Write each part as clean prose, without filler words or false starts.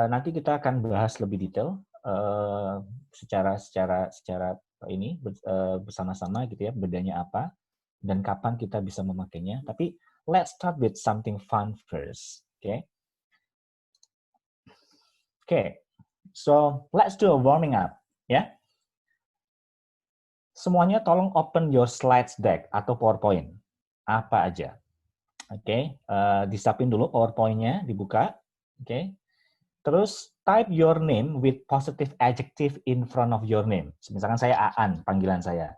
Nanti kita akan bahas lebih detail secara ini bersama-sama gitu ya, bedanya apa dan kapan kita bisa memakainya. Tapi let's start with something fun first, okay? Okay, so let's do a warming up, ya. Semuanya tolong open your slides deck atau PowerPoint, apa aja. Oke, disiapin dulu PowerPoint-nya, dibuka. Oke. Terus type your name with positive adjective in front of your name. Misalkan saya Aan, panggilan saya.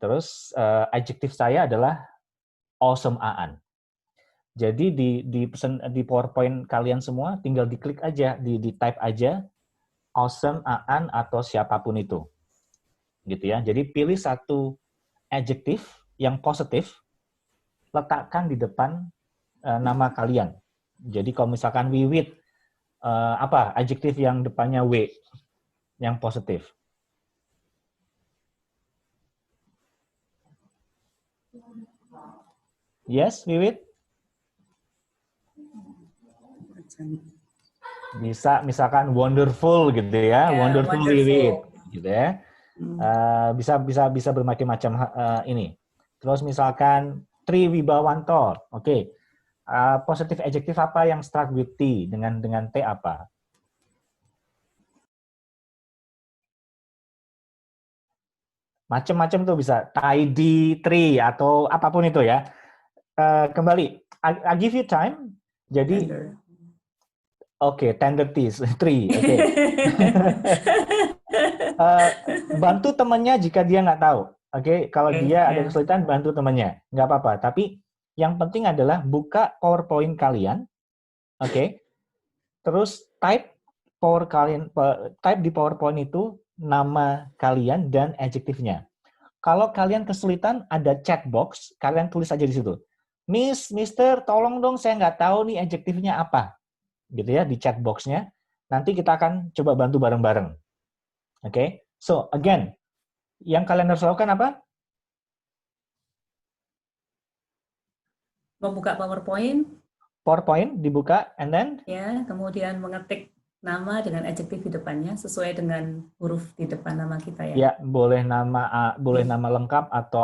Terus adjektif saya adalah awesome Aan. Jadi di PowerPoint kalian semua tinggal diklik aja, di type aja awesome Aan atau siapapun itu. Gitu ya. Jadi pilih satu adjektif yang positif, letakkan di depan nama kalian. Jadi kalau misalkan Wiwit, apa adjektif yang depannya W yang positif? Yes, Wiwit? Bisa misalkan wonderful gitu ya, wonderful Wiwit gitu ya. Bisa bermacam-macam ini. Terus misalkan Tri Wibawanto, oke. Positif adjektif apa yang start with T, dengan T apa? Macam-macam tuh bisa, tidy, tree, atau apapun itu ya. Kembali, I give you time. Jadi, oke, tender teas, tree, oke. Bantu temannya jika dia nggak tahu. Oke, kalau dia ada kesulitan, bantu temannya. Nggak apa-apa. Tapi yang penting adalah buka PowerPoint kalian, oke. Terus type di PowerPoint itu nama kalian dan adjektifnya. Kalau kalian kesulitan, ada chat box, kalian tulis aja di situ. Miss, Mister, tolong dong, saya nggak tahu nih adjektifnya apa. Gitu ya, di chat box-nya. Nanti kita akan coba bantu bareng-bareng. Oke? So, again, yang kalian harus lakukan apa? Membuka PowerPoint. PowerPoint dibuka, and then? Ya, kemudian mengetik nama dengan adjektif di depannya sesuai dengan huruf di depan nama kita ya. Ya, boleh nama lengkap atau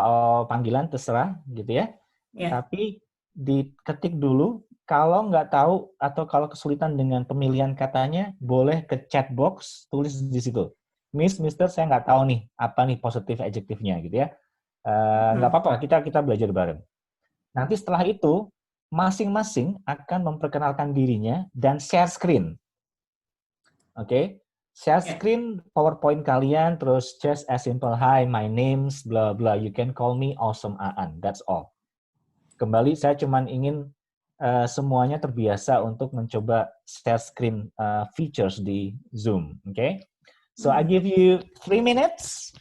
panggilan terserah gitu ya. Tapi diketik dulu. Kalau nggak tahu atau kalau kesulitan dengan pemilihan katanya, boleh ke chat box, tulis di situ. Miss, Mister, saya nggak tahu nih apa nih positif adjektifnya gitu ya. Nggak apa-apa, kita belajar bareng. Nanti setelah itu masing-masing akan memperkenalkan dirinya dan share screen. Oke, share screen PowerPoint kalian, terus just as simple, hi, my name's blah blah, you can call me Awesome Aan, that's all. Kembali, saya cuma ingin semuanya terbiasa untuk mencoba share screen features di Zoom, oke? So, I give you 3 minutes.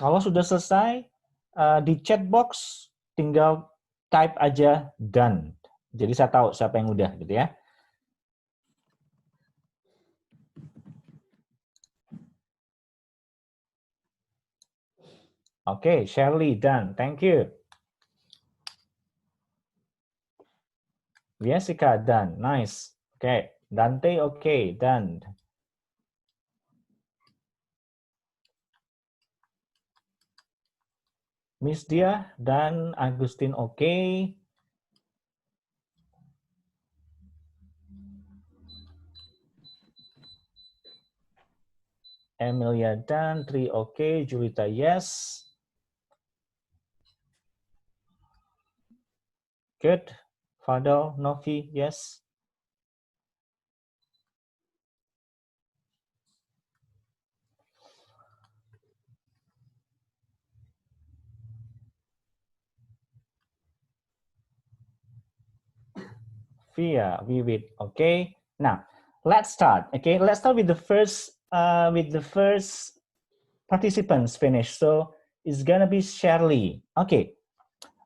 Kalau sudah selesai, di chat box tinggal type aja done. Jadi saya tahu siapa yang udah gitu ya. Oke, Shirley done. Thank you. Jessica done. Nice. Oke, Dante oke, done. Miss Dia dan Agustin oke. Emilia dan Tri oke, Julita yes. Good. Fadal, Novi, yes. Via, Vivid. Okay. Now let's start. Okay, let's start with the first participants finish. So it's gonna be Shirley. Okay.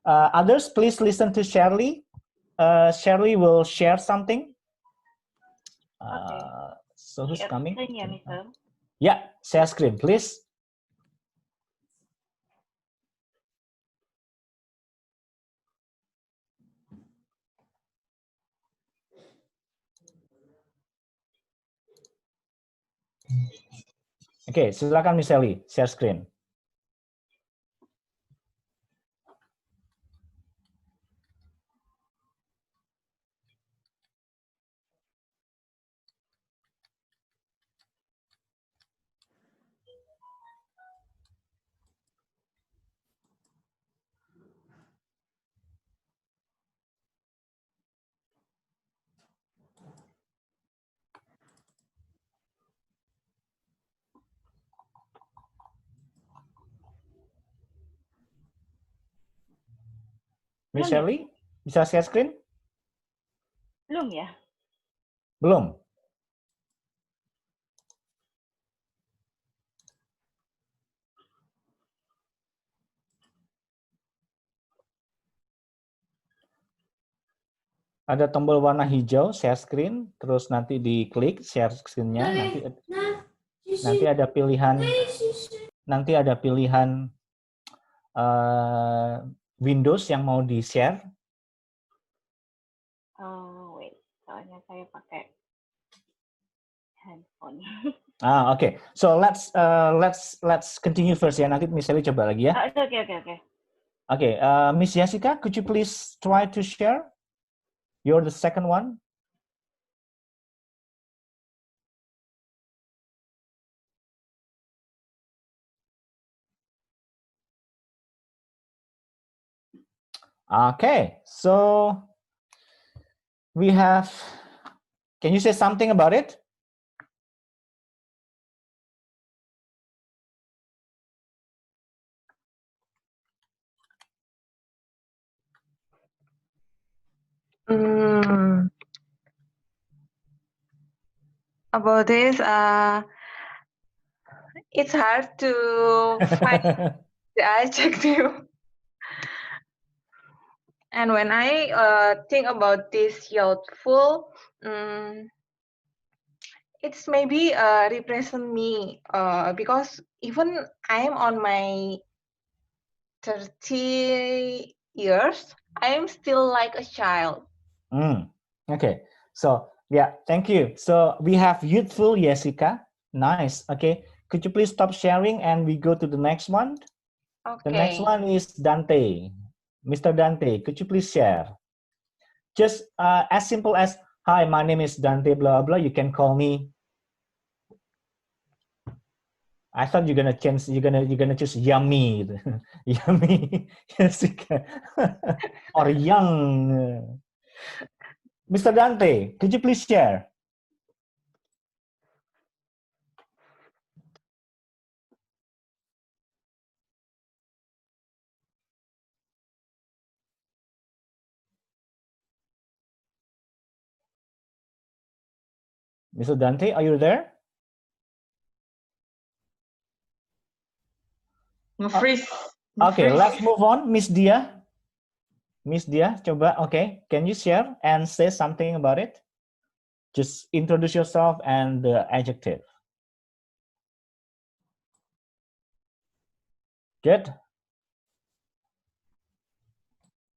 Others, please listen to Shirley. Shirley will share something. Okay. So who's Share coming? screen ya, Mister? Yeah, share screen, please. Oke, silakan Miss Sally, share screen. Miss Sally, bisa share screen? Belum ya? Belum. Ada tombol warna hijau, share screen, terus nanti diklik share screen-nya, nanti ada pilihan Windows yang mau di-share. Oh, wait. Soalnya saya pakai handphone. Okay. So let's continue first ya. Nanti Miss Sally coba lagi ya. Okay. Okay, Miss Jessica, could you please try to share? You're the second one. Okay, so we have, can you say something about it? About this, it's hard to find the adjective. And when I think about this youthful, it's maybe represent me because even I'm on my 30 years, I'm still like a child. Okay, so yeah, thank you. So we have youthful Jessica. Nice. Okay, could you please stop sharing and we go to the next one? Okay. The next one is Dante. Mr. Dante, could you please share? Just as simple as, hi, my name is Dante, blah, blah. You can call me. I thought you're gonna change. You're gonna choose Yummy, Yummy, Jessica, or Young. Mr. Dante, could you please share? Mr. Dante, are you there? Freeze. Okay, let's move on. Miss Dia. Miss Dia, coba. Okay, can you share and say something about it? Just introduce yourself and the adjective. Good.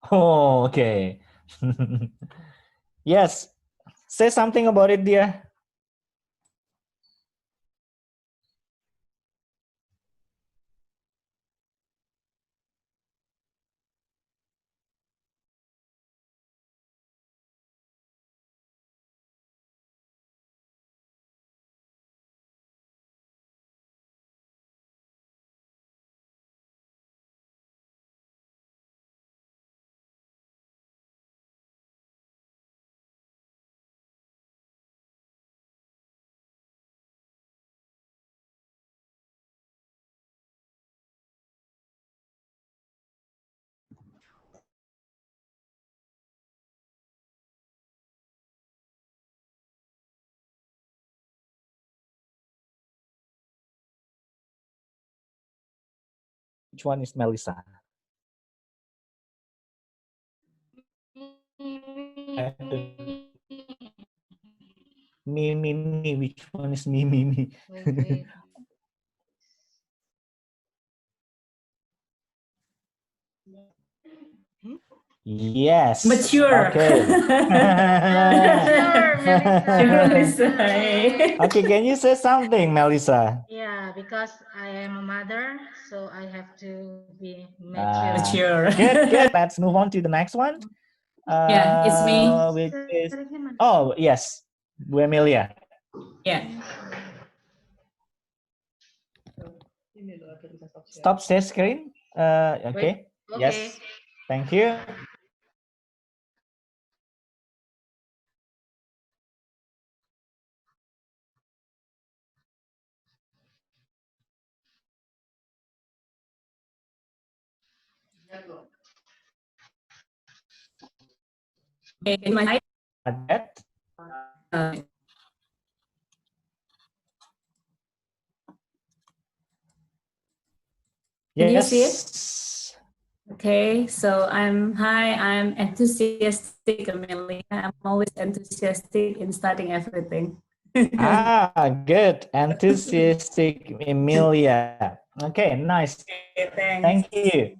Oh, okay. Yes. Say something about it, Dia. Which one is Melissa? Me. Which one is me? Yes. Mature. Okay. Melissa. Okay, can you say something, Melissa? Yeah, because I am a mother, so I have to be Mature. Good. Let's move on to the next one. Yeah, it's me. Which is, oh, yes, Bu Emilia. Yeah. Stop share screen. Okay. Okay. Yes. Thank you. In my That. Can you see it? Yes. Okay, so I'm enthusiastic, Amelia. I'm always enthusiastic in starting everything. Good. Enthusiastic Emilia. Okay, nice. Okay, thanks. Thank you.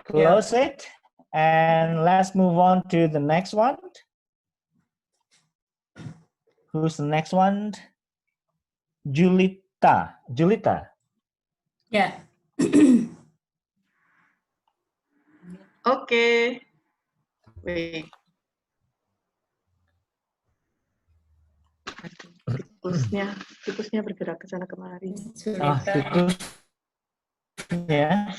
Close it. And let's move on to the next one. Who's the next one? Julita. Yeah. Okay. Wait. Tikusnya bergerak ke sana kemari. Yeah.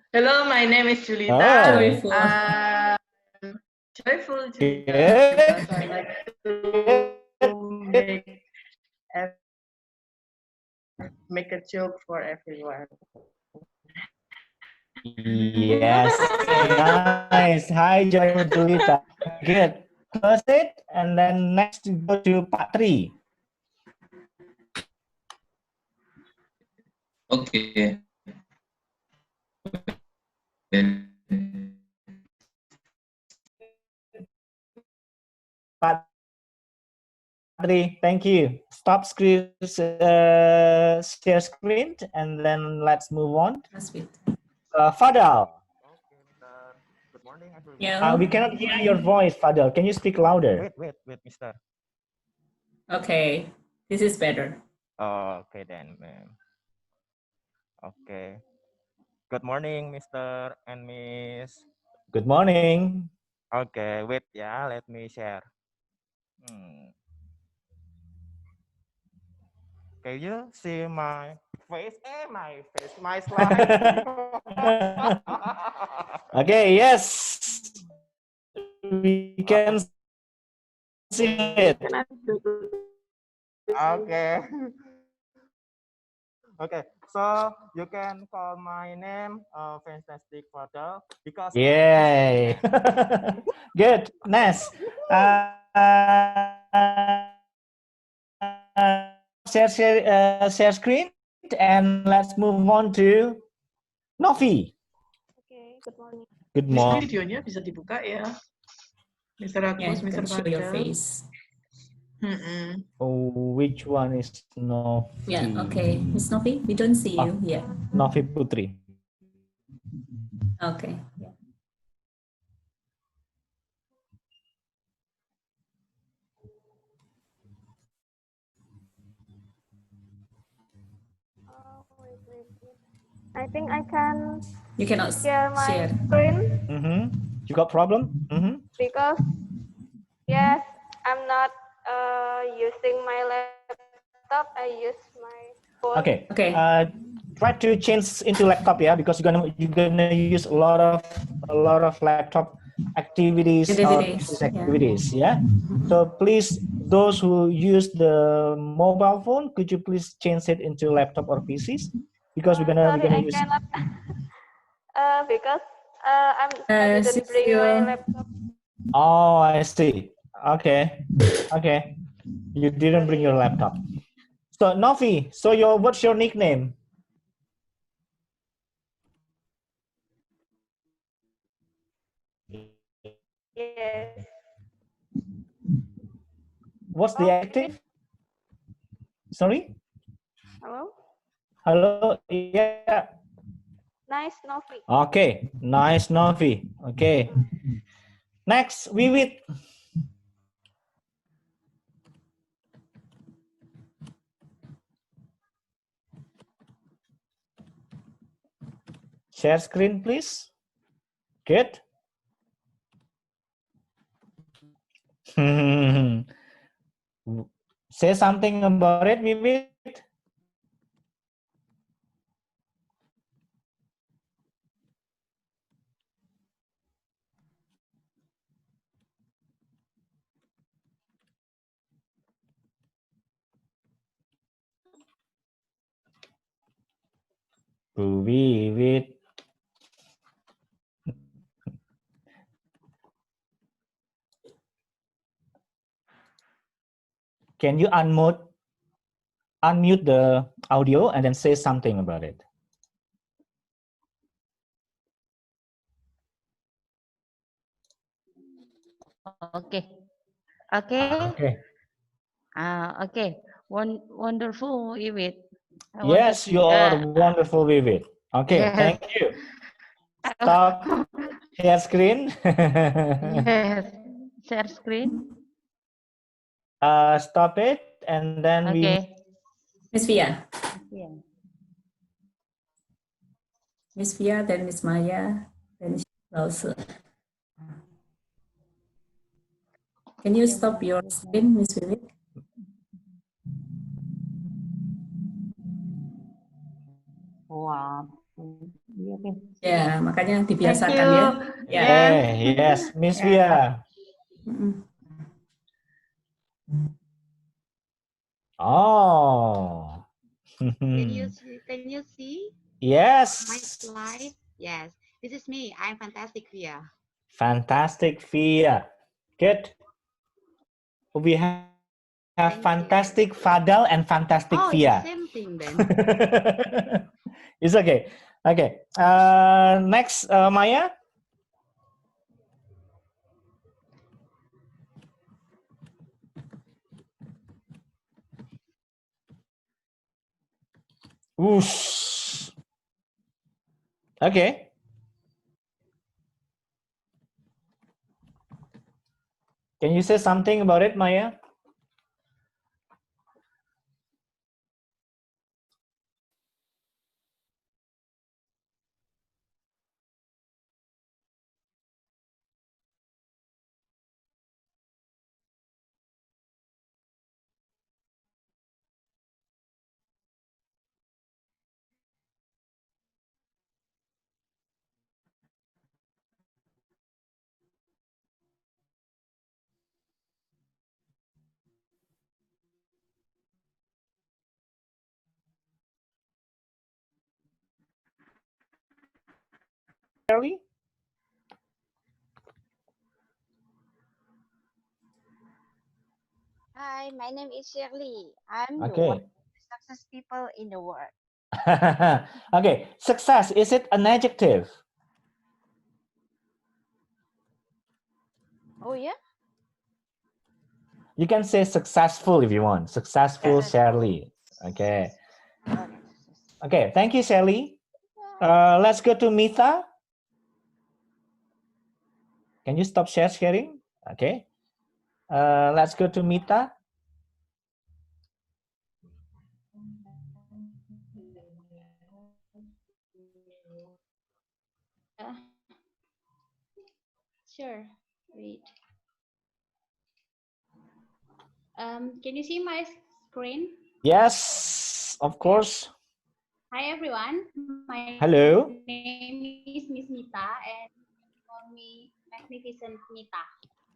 Hello, my name is Julita. Joyful. Joyful Julita. Good. Because I like to make a joke for everyone. Yes. Nice. Hi, Joyful Julita. Good. Close it. And then next we go to Patri. Okay. Patri, thank you. Stop screen, share screen, and then let's move on. Fadal. Good morning, everyone. Yeah. We cannot hear your voice, Fadal. Can you speak louder? Wait, mister. Okay, this is better. Okay, then, ma'am. Okay. Good morning, Mr. and Miss. Good morning. Okay, wait, yeah, let me share. Can you see my face? My slide. Okay, yes. We can see it. Okay. Okay, so you can call my name Fantastic Fadal because Yay. Good. Nice. Share screen and let's move on to Novi. Okay, good morning. Good morning. Videonya bisa dibuka ya. Mr. Agus, Yeah, Mr. show your Fadal. face. Oh, which one is Novi? Yeah, okay. Miss Novi, we don't see you yet. Novi Putri. Okay. Yeah. I think I can. You cannot share my screen. You got problem? Because yes, I'm not using my laptop. I use my phone. Okay. Okay. Try to change into laptop, yeah, because you're gonna use a lot of laptop activities. Yeah. So please, those who use the mobile phone, could you please change it into laptop or PCs? Because we're gonna use. Cannot, because I didn't bring my laptop. Oh, I see. Okay. You didn't bring your laptop. So Novi, so what's your nickname? Yes. What's the adjective? Sorry? Hello? Hello? Yeah. Nice, Novi. Okay. Nice, Novi. Okay. Next, Wiwit. Share screen, please. Good. Say something about it, Wiwit. Wiwit. Can you unmute the audio and then say something about it? Okay. Okay. Okay. Okay. Wonderful, Iwit. Yes, you are wonderful, Wiwit. Okay, yes. thank you. Stop share screen. Yes. Share screen. Stop it, and then Okay. Miss Via. Yeah. Miss Via, then Miss Maya, then Lause. Can you stop your screen, Miss Wiwit? Wow. Ya, makanya dibiasakan ya. Ya. Okay, yes, Miss Via. Oh. Can you see? Yes. My slide? Yes. This is me. I'm Fantastic Via. Fantastic Via. Good. We have Fantastic Fadal and Fantastic Via. It's the same thing then. It's okay. Okay. Next, Maya. Whoosh. Okay. Can you say something about it, Maya? Shirley? Hi, my name is Shirley. I'm the Okay. one of the success people in the world. Okay. Success, is it an adjective? Oh yeah? You can say successful if you want. Successful, Shirley. Okay. Okay. Thank you, Shirley. Let's go to Mitha. Can you stop sharing? Okay. Let's go to Mitha. Sure. Wait. Can you see my screen? Yes, of course. Hi everyone. My Hello. name is Miss Mita and call me Magnificent Mita.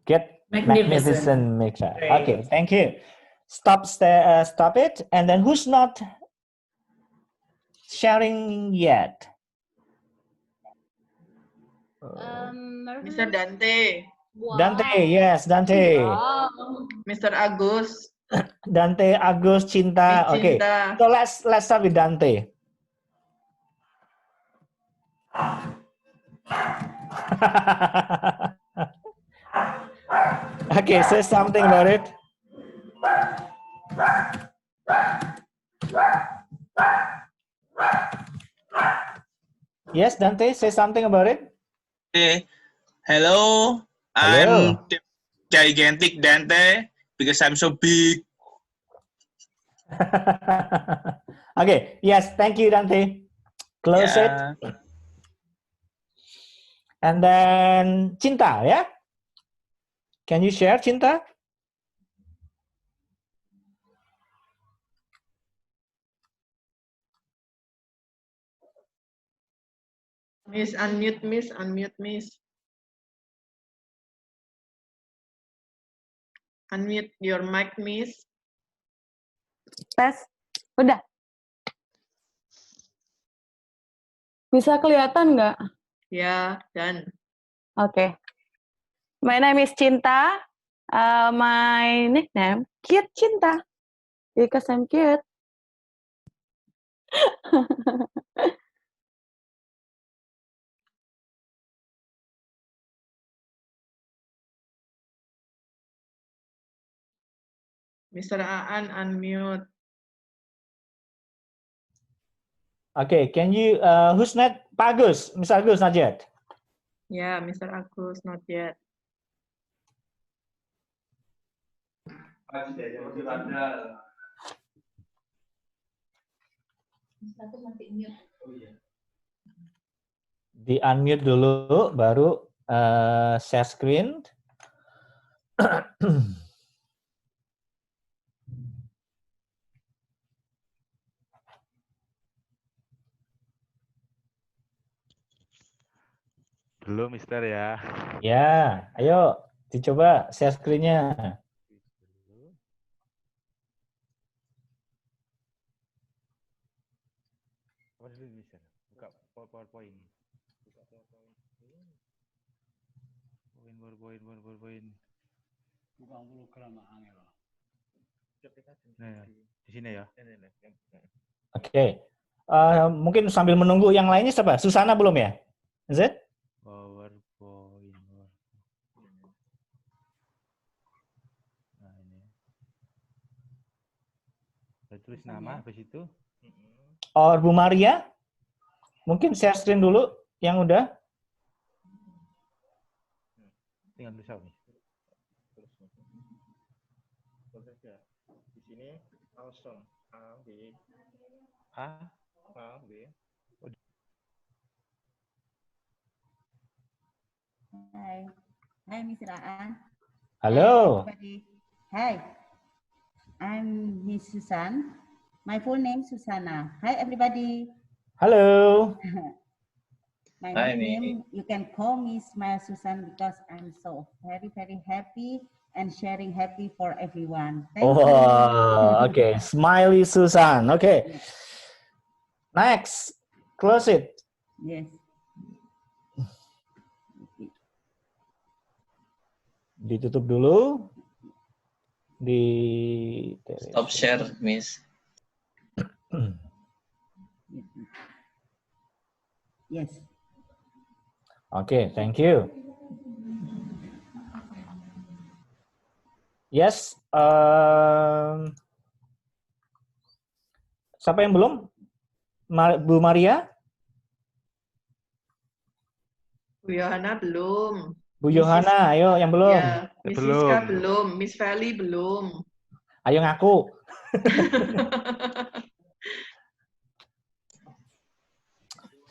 Get magnificent Mita. Okay, thank you. Stop it. And then who's not sharing yet? Mr. Dante. Wow. Dante, yes, Dante. Wow. Mr. Agus. Dante, Agus, Cinta. Miss Okay. Cinta. So let's start with Dante. Okay, say something about it. Yes, Dante, say something about it. Hey, hello. Hello. I'm gigantic Dante because I'm so big. Okay, yes, thank you, Dante. Close it. And then Cinta, yeah? Can you share, Cinta? Miss, unmute, Miss. Unmute, Miss. Unmute your mic, Miss. Tes, udah. Bisa kelihatan nggak? Ya, done. Okay. My name is Cinta. My nickname, Cute Cinta. Because I'm cute. Mr. Aan, unmute. Okay, can you, who's next? Pak Agus, Mr. Agus, not yet. Yeah, Mr. Agus, not yet. Di unmute dulu, baru share screen. Belum, Mister ya. Ya, ayo dicoba share screen-nya. Apa dulu, Mister? Buka PowerPoint. Buka PowerPoint. PowerPoint. Buka hologram angel. Nah, di sini ya. Oke. Mungkin sambil menunggu yang lainnya siapa? Susana belum ya? Is it? PowerPoint. Nah, ini. Saya tulis nama habis itu. Or Bu Maria? Mungkin share screen dulu yang udah. Tinggal tulis apa nih? Di sini awesome. A, B. A, B. Hi. Hi, Mr. Aan. Halo. Hi, everybody. Hi. I'm Miss Susan. My full name Susana. Hi, everybody. Halo. My Hi, name, you can call me Smile Susan because I'm so very, very happy and sharing happy for everyone. Thank you. Okay. Smiley Susan. Okay. Yes. Next. Close it. Yes. Ditutup dulu. Stop share, Miss. Yes. Okay, thank you. Yes. Siapa yang belum? Bu Maria? Bu Yohana belum. Bu Yohana, ayo yang belum. Ya, Miss Siska belum. Miss Feli belum. Ayo ngaku.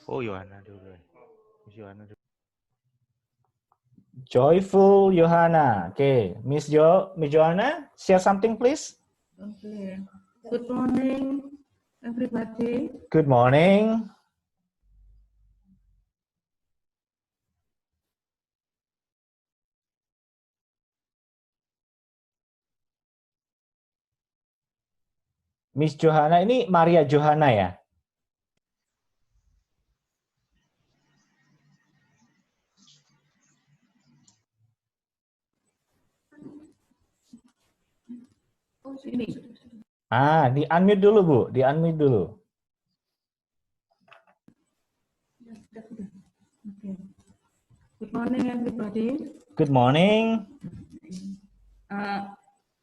Oh, Yohana dulu. Miss Yohana dulu. Joyful Yohana. Okay, Miss Johanna, share something please. Okay. Good morning, everybody. Good morning. Miss Johanna ini Maria Johanna ya? Sini. Di unmute dulu Bu, di unmute dulu. Okay. Good morning, everybody. Good morning.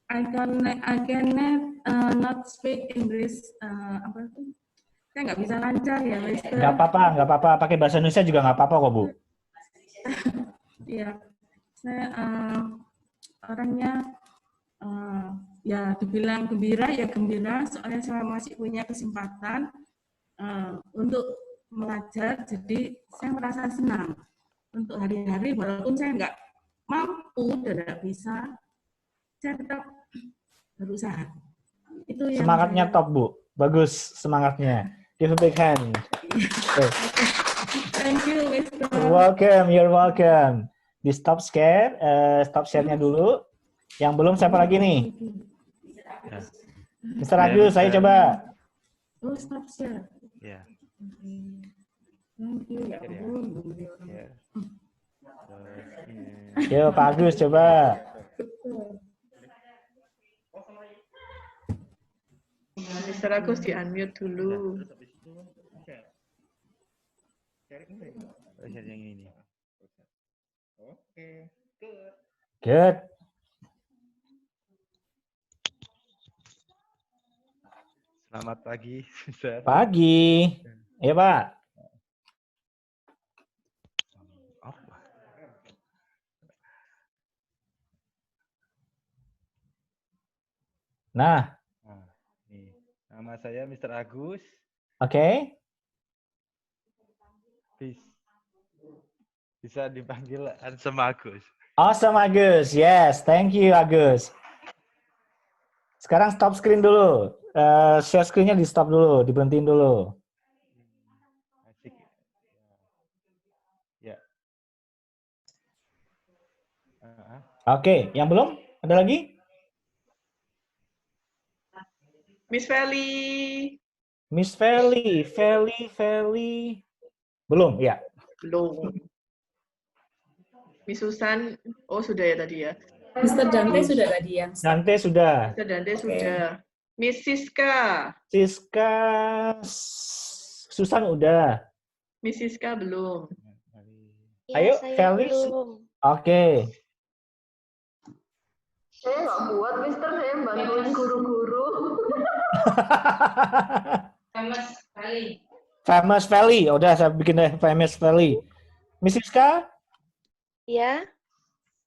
I can not speak English. Apa itu? Saya nggak bisa lancar ya, Mister. Nggak apa-apa. Pakai bahasa Indonesia juga nggak apa-apa kok Bu. Iya, saya orangnya ya dibilang gembira ya gembira, soalnya saya masih punya kesempatan untuk belajar, jadi saya merasa senang untuk hari-hari walaupun saya nggak mampu dan nggak bisa, saya tetap berusaha. Itu yang Semangatnya saya... top Bu, bagus semangatnya. Give a big hand. Thank you, Mr. Welcome, you're welcome. Di stop share, stop share-nya dulu. Yang belum siapa lagi nih? Mr. Agus, saya coba. Oh, stop share. Ya. Thank you. Yo, Pak Agus coba. Mr. Agus di unmute dulu. Yang ini. Good. Selamat pagi, Mister. Pagi. Ya, Pak. Nah. Nih, nama saya Mr. Agus. Oke. Bisa dipanggil Handsome Agus. Awesome Agus. Yes, thank you Agus. Sekarang stop screen dulu. Share screen-nya di stop dulu, diberhentiin dulu. Asik. Ya. Oke, yang belum? Ada lagi? Miss Feli. Miss Feli, Feli. Belum, ya. Belum. Miss Susan, oh sudah ya tadi ya. Mr. Dante sudah tadi yang. Dante sudah. Mr. Dante sudah. Miss Siska. Siska, Susan udah. Miss Siska belum. Ayo, Feli. Oke. Saya nggak buat, Mister. Saya bantuin guru-guru. Famous Valley. Udah, saya bikin deh Famous Valley. Miss Siska? Ya.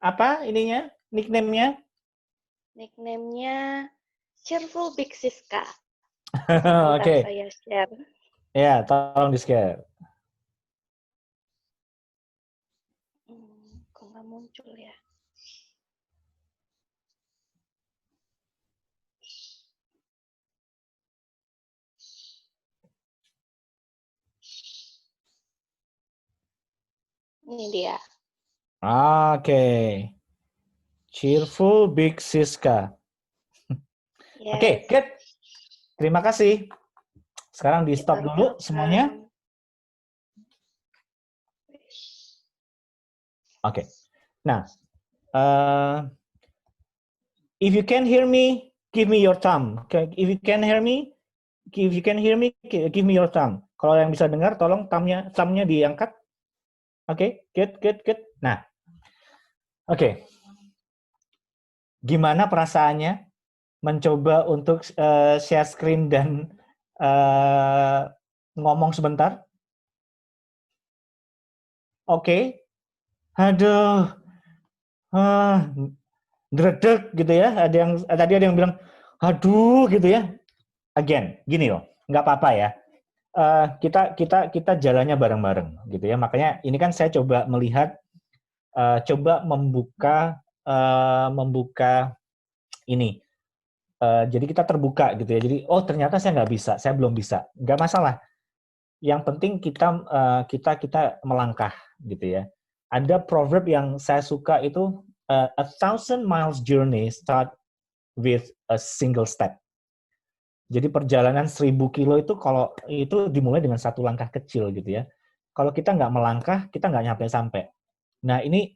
Apa ininya? Nickname-nya? Nickname-nya Cheerful Big Siska. Oke. Saya share. Ya, tolong di-share. Kok nggak muncul ya? Ini dia. Oke. Cheerful Big Siska. Yes. Oke, good. Terima kasih. Sekarang di stop dulu semuanya. Oke. Nah, if you can hear me, give me your thumb. If you can hear me, give me your thumb. Kalau yang bisa dengar, tolong thumbnya diangkat. Oke, good. Nah, oke. Gimana perasaannya mencoba untuk share screen dan ngomong sebentar? Oke. Aduh. Dredeg gitu ya. Tadi ada yang bilang, aduh gitu ya. Again, gini loh, nggak apa-apa ya. Kita jalannya bareng-bareng gitu ya. Makanya ini kan saya coba melihat, coba membuka ini. Jadi kita terbuka gitu ya. Jadi oh ternyata saya nggak bisa, saya belum bisa. Nggak masalah. Yang penting kita melangkah gitu ya. Ada proverb yang saya suka itu, 1,000 miles journey start with a single step. Jadi perjalanan 1.000 kilo itu kalau itu dimulai dengan satu langkah kecil gitu ya. Kalau kita nggak melangkah, kita nggak nyampe-sampai. Nah ini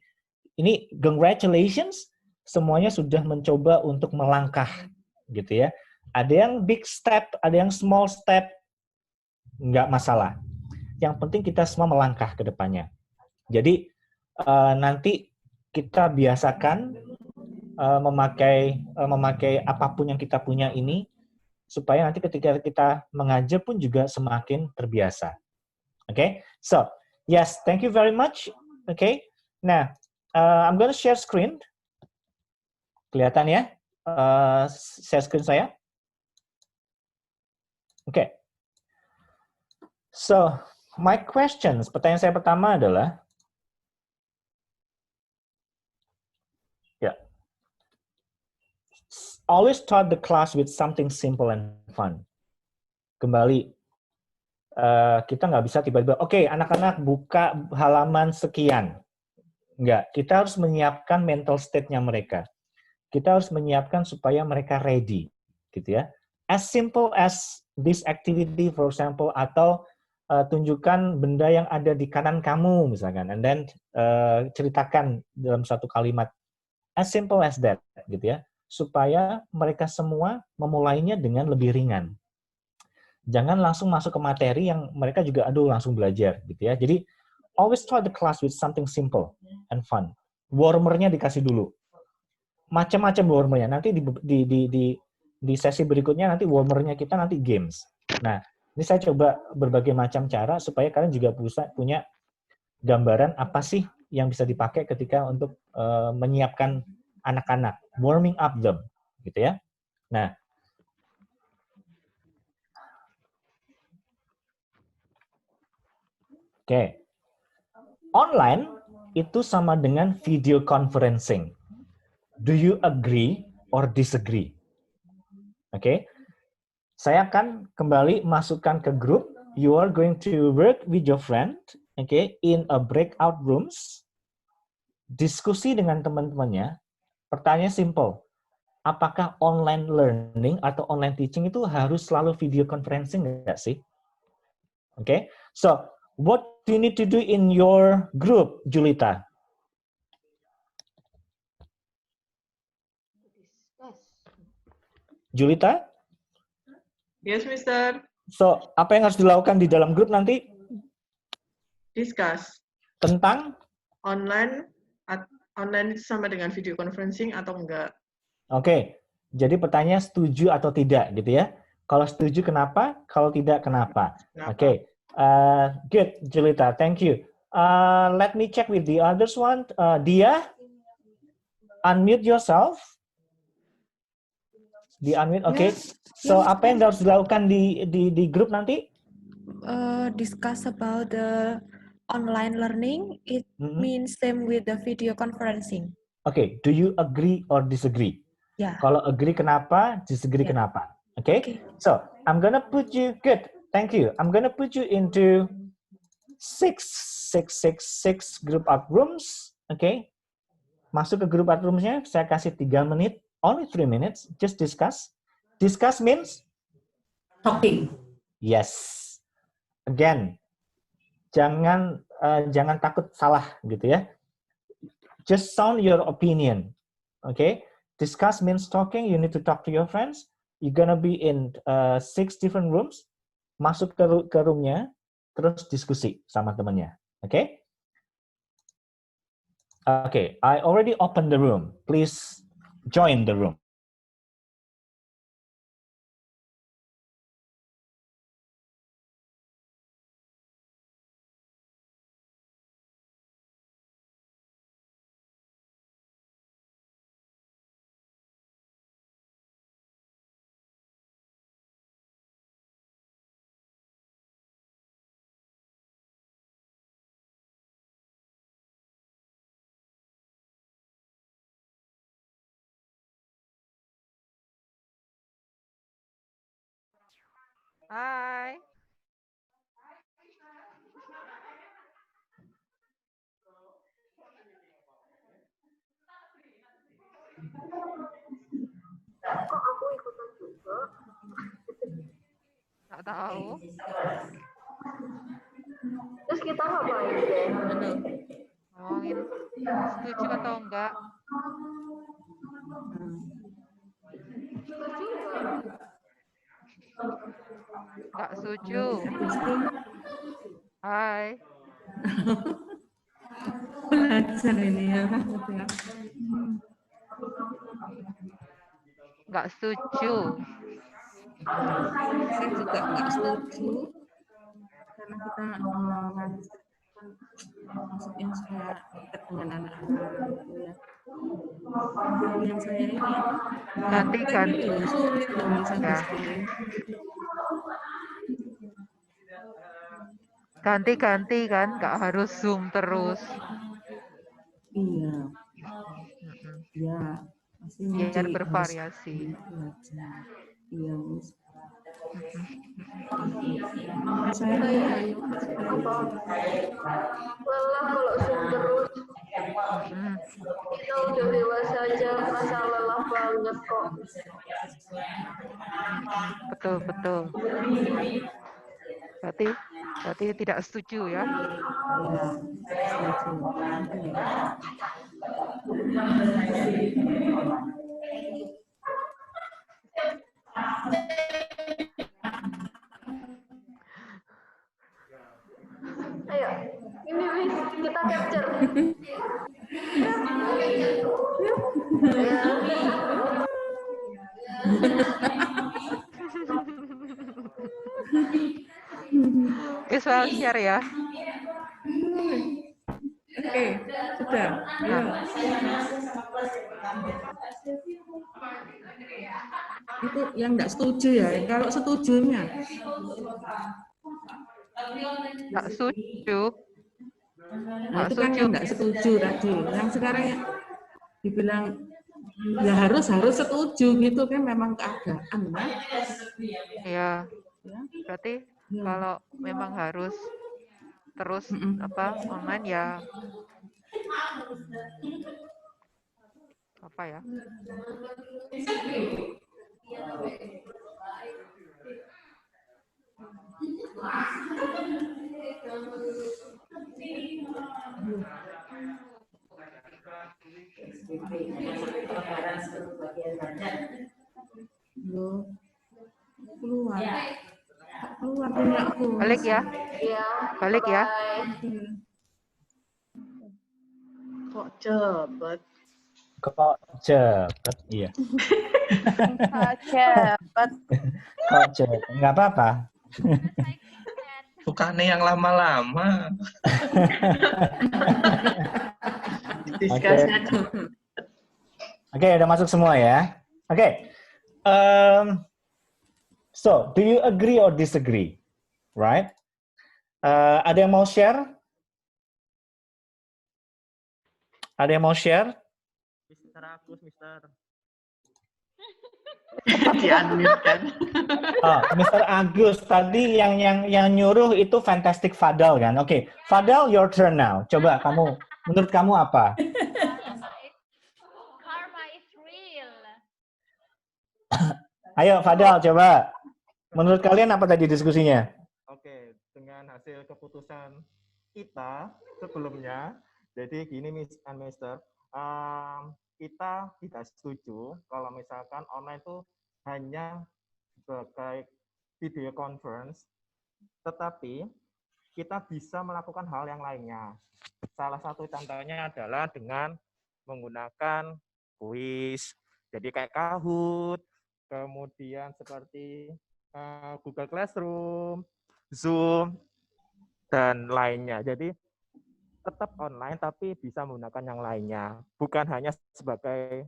congratulations, semuanya sudah mencoba untuk melangkah gitu ya. Ada yang big step, ada yang small step, nggak masalah. Yang penting kita semua melangkah ke depannya. Jadi nanti kita biasakan memakai apapun yang kita punya ini, supaya nanti ketika kita mengajar pun juga semakin terbiasa. Okay, so yes, thank you very much. Okay, now I'm gonna share screen. Kelihatan ya, share screen saya. Okay, so my questions. Pertanyaan saya pertama adalah, always start the class with something simple and fun. Kembali, kita nggak bisa tiba-tiba, oke, anak-anak buka halaman sekian. Nggak, kita harus menyiapkan mental state-nya mereka. Kita harus menyiapkan supaya mereka ready, gitu ya. As simple as this activity, for example, atau tunjukkan benda yang ada di kanan kamu, misalkan, and then ceritakan dalam satu kalimat. As simple as that, gitu ya. Supaya mereka semua memulainya dengan lebih ringan. Jangan langsung masuk ke materi yang mereka juga langsung belajar, gitu ya. Jadi always start the class with something simple and fun. Warmernya dikasih dulu. Macam-macam warmernya. Nanti di sesi berikutnya nanti warmernya kita nanti games. Nah, ini saya coba berbagai macam cara supaya kalian juga punya gambaran apa sih yang bisa dipakai ketika untuk menyiapkan anak-anak, warming up them, gitu ya. Nah, oke. Online itu sama dengan video conferencing. Do you agree or disagree? Oke. Saya akan kembali masukkan ke grup. You are going to work with your friend, okay, in a breakout rooms. Diskusi dengan teman-temannya. Pertanyaan simple. Apakah online learning atau online teaching itu harus selalu video conferencing nggak sih? Oke. So, what do you need to do in your group, Julita? Julita? Yes, Mister. So, apa yang harus dilakukan di dalam grup nanti? Discuss. Tentang? Online itu sama dengan video conferencing atau enggak? Oke. Jadi pertanyaan setuju atau tidak, gitu ya. Kalau setuju kenapa? Kalau tidak kenapa? Oke. Good, Julita. Thank you. Let me check with the others one. Dia, unmute yourself. Di unmute, oke. Okay. So apa yang harus dilakukan di grup nanti? Discuss about the online learning. It means same with the video conferencing. Okay. Do you agree or disagree? Yeah. Kalau agree kenapa? Disagree kenapa? Okay. So I'm gonna put you good. Thank you. I'm gonna put you into 6 group out rooms. Okay. Masuk ke group out rooms-nya. Saya kasih 3 menit. Only 3 minutes. Just discuss. Discuss means? Talking. Yes. Again, jangan takut salah gitu ya. Just sound your opinion. Okay. Discuss means talking. You need to talk to your friends. You're gonna be in 6 different rooms. Masuk ke roomnya, terus diskusi sama temannya. Okay? Okay. I already opened the room. Please join the room. Hai. Kok aku ikutan juga? Nggak tahu. Terus kita ngapain, Jen? Ngomongin setuju atau enggak? Setuju setuju. Hai. Belajar ini ya kan. Nggak setuju. Saya juga nggak setuju karena kita maksudnya saya dekat dengan anak-anak ya. Yang saya ini Ganti. sulit loh sampai Ya. sekarang. Ganti-ganti kan, nggak harus Zoom terus. Iya. Ya, pasti Biar nanti bervariasi. Iya, Miss. Saya ayo. Lelah kalau Zoom terus. Kita udah dewasa aja, masa lelah banget kok. Betul. Berarti tidak setuju ya? Ayo, ini Miss, kita capture. Visual share ya. Oke, sudah. Ayo. Itu yang nggak setuju ya. Kalau setujunya. Nggak setuju. Nah, itu kan yang nggak setuju tadi. Yang sekarang yang dibilang ya harus setuju gitu kan memang keadaan kan. Iya. Berarti kalau memang harus terus online ya apa ya? Keluar punya aku. Balik ya. Iya. Balik ya. Kok cepet? Iya. Kok cepet. Nggak apa-apa. Bukannya yang lama-lama. Oke, udah masuk semua ya. Oke. So, do you agree or disagree? Right? Ada yang mau share? Ada yang mau share? Mister Agus, Mister. Di-unmute kan. Oh, Mr. Agus tadi yang nyuruh itu Fantastic Fadal kan? Oke, Fadal, your turn now. Coba kamu, menurut kamu apa? Karma is real. Ayo, Fadal, coba. Menurut kalian apa tadi diskusinya? Oke, dengan hasil keputusan kita sebelumnya, jadi gini Miss and Mister, kita tidak setuju kalau misalkan online itu hanya sebagai video conference, tetapi kita bisa melakukan hal yang lainnya. Salah satu contohnya adalah dengan menggunakan quiz, jadi kayak Kahoot, kemudian seperti Google Classroom, Zoom, dan lainnya. Jadi tetap online tapi bisa menggunakan yang lainnya, bukan hanya sebagai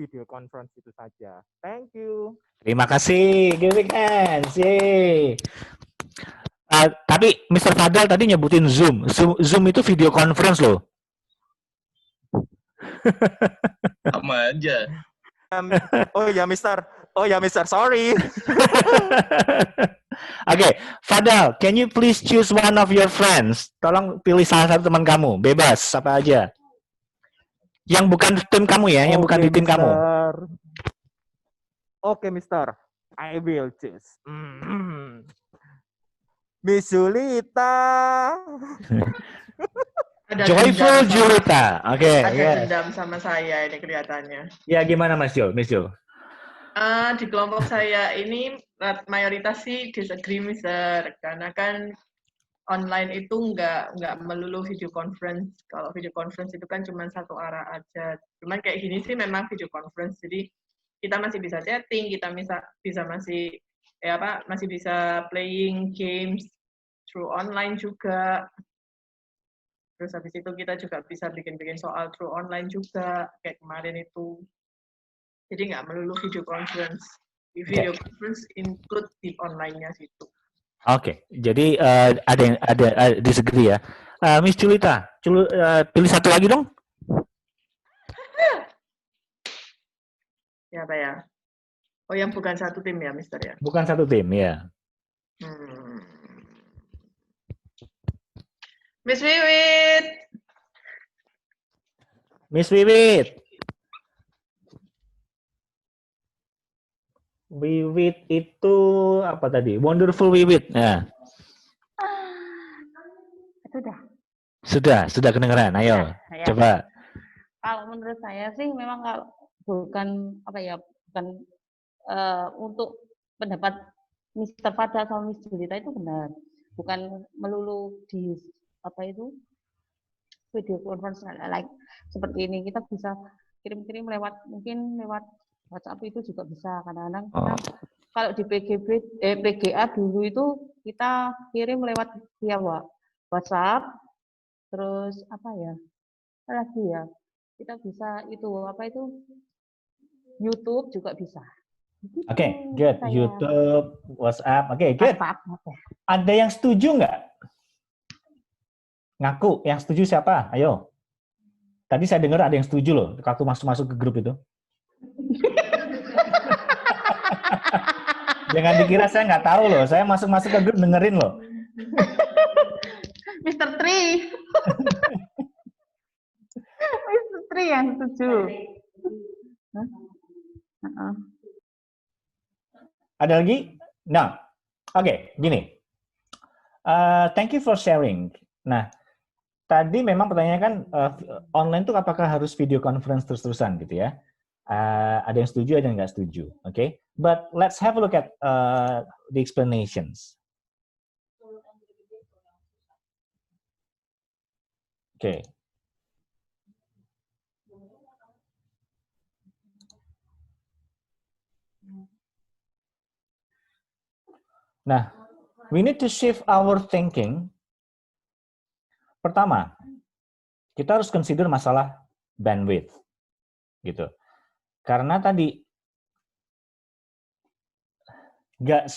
video conference itu saja. Thank you. Terima kasih, giving hands. Yeay. Tapi Mr. Fadal tadi nyebutin Zoom. Zoom itu video conference loh. Sama aja. Oh ya Mister, sorry. Oke, Fadal, can you please choose one of your friends? Tolong pilih salah satu teman kamu, bebas, apa aja. Yang bukan tim kamu ya, yang bukan di tim kamu. Oke, Mister. I will choose. Miss Julita. Joyful Julita. Oke. Ada dendam sama saya ini kelihatannya. Ya, gimana Miss Jo? Di kelompok saya ini mayoritas sih disagree, Mister, karena kan online itu nggak melulu video conference. Kalau video conference itu kan cuma satu arah aja. Cuman kayak gini sih memang video conference, jadi kita masih bisa chatting, kita bisa masih masih bisa playing games through online juga. Terus habis itu kita juga bisa bikin soal through online juga kayak kemarin itu. Jadi nggak melulu video conference. Video conference include di online-nya situ. Oke, jadi ada disagree ya. Miss Julita, pilih satu lagi dong. Ya, Pak ya. Oh, yang bukan satu tim ya, Mister ya? Bukan satu tim, ya. Miss Wiwit. Miss Wiwit. Wiwit itu apa tadi? Wonderful Wiwit. Nah. Sudah kedengeran. Ayo, Ya. coba. Kalau menurut saya sih memang kalau bukan untuk pendapat Mr. Fada sama Miss Julita itu benar. Bukan melulu di video conference like seperti ini. Kita bisa kirim-kirim lewat WhatsApp itu juga bisa. Kadang-kadang kita kalau di PGA dulu itu kita kirim lewat via WhatsApp. Terus kita bisa YouTube juga bisa. Oke, good. YouTube, WhatsApp. Oke, good. Ada yang setuju nggak? Ngaku, yang setuju siapa? Ayo. Tadi saya dengar ada yang setuju loh, waktu masuk ke grup itu. Jangan dikira saya nggak tahu loh, saya masuk ke grup dengerin loh. Mr. Tri. Mr. Tri yang setuju. Ada lagi? Nah, oke, gini. Thank you for sharing. Nah, tadi memang pertanyaannya kan online tuh apakah harus video conference terus-terusan gitu ya? Ada yang setuju, ada yang nggak setuju. Oke, but let's have a look at the explanations. Oke. Nah, we need to shift our thinking. Pertama, kita harus consider masalah bandwidth, gitu. Karena tadi nggak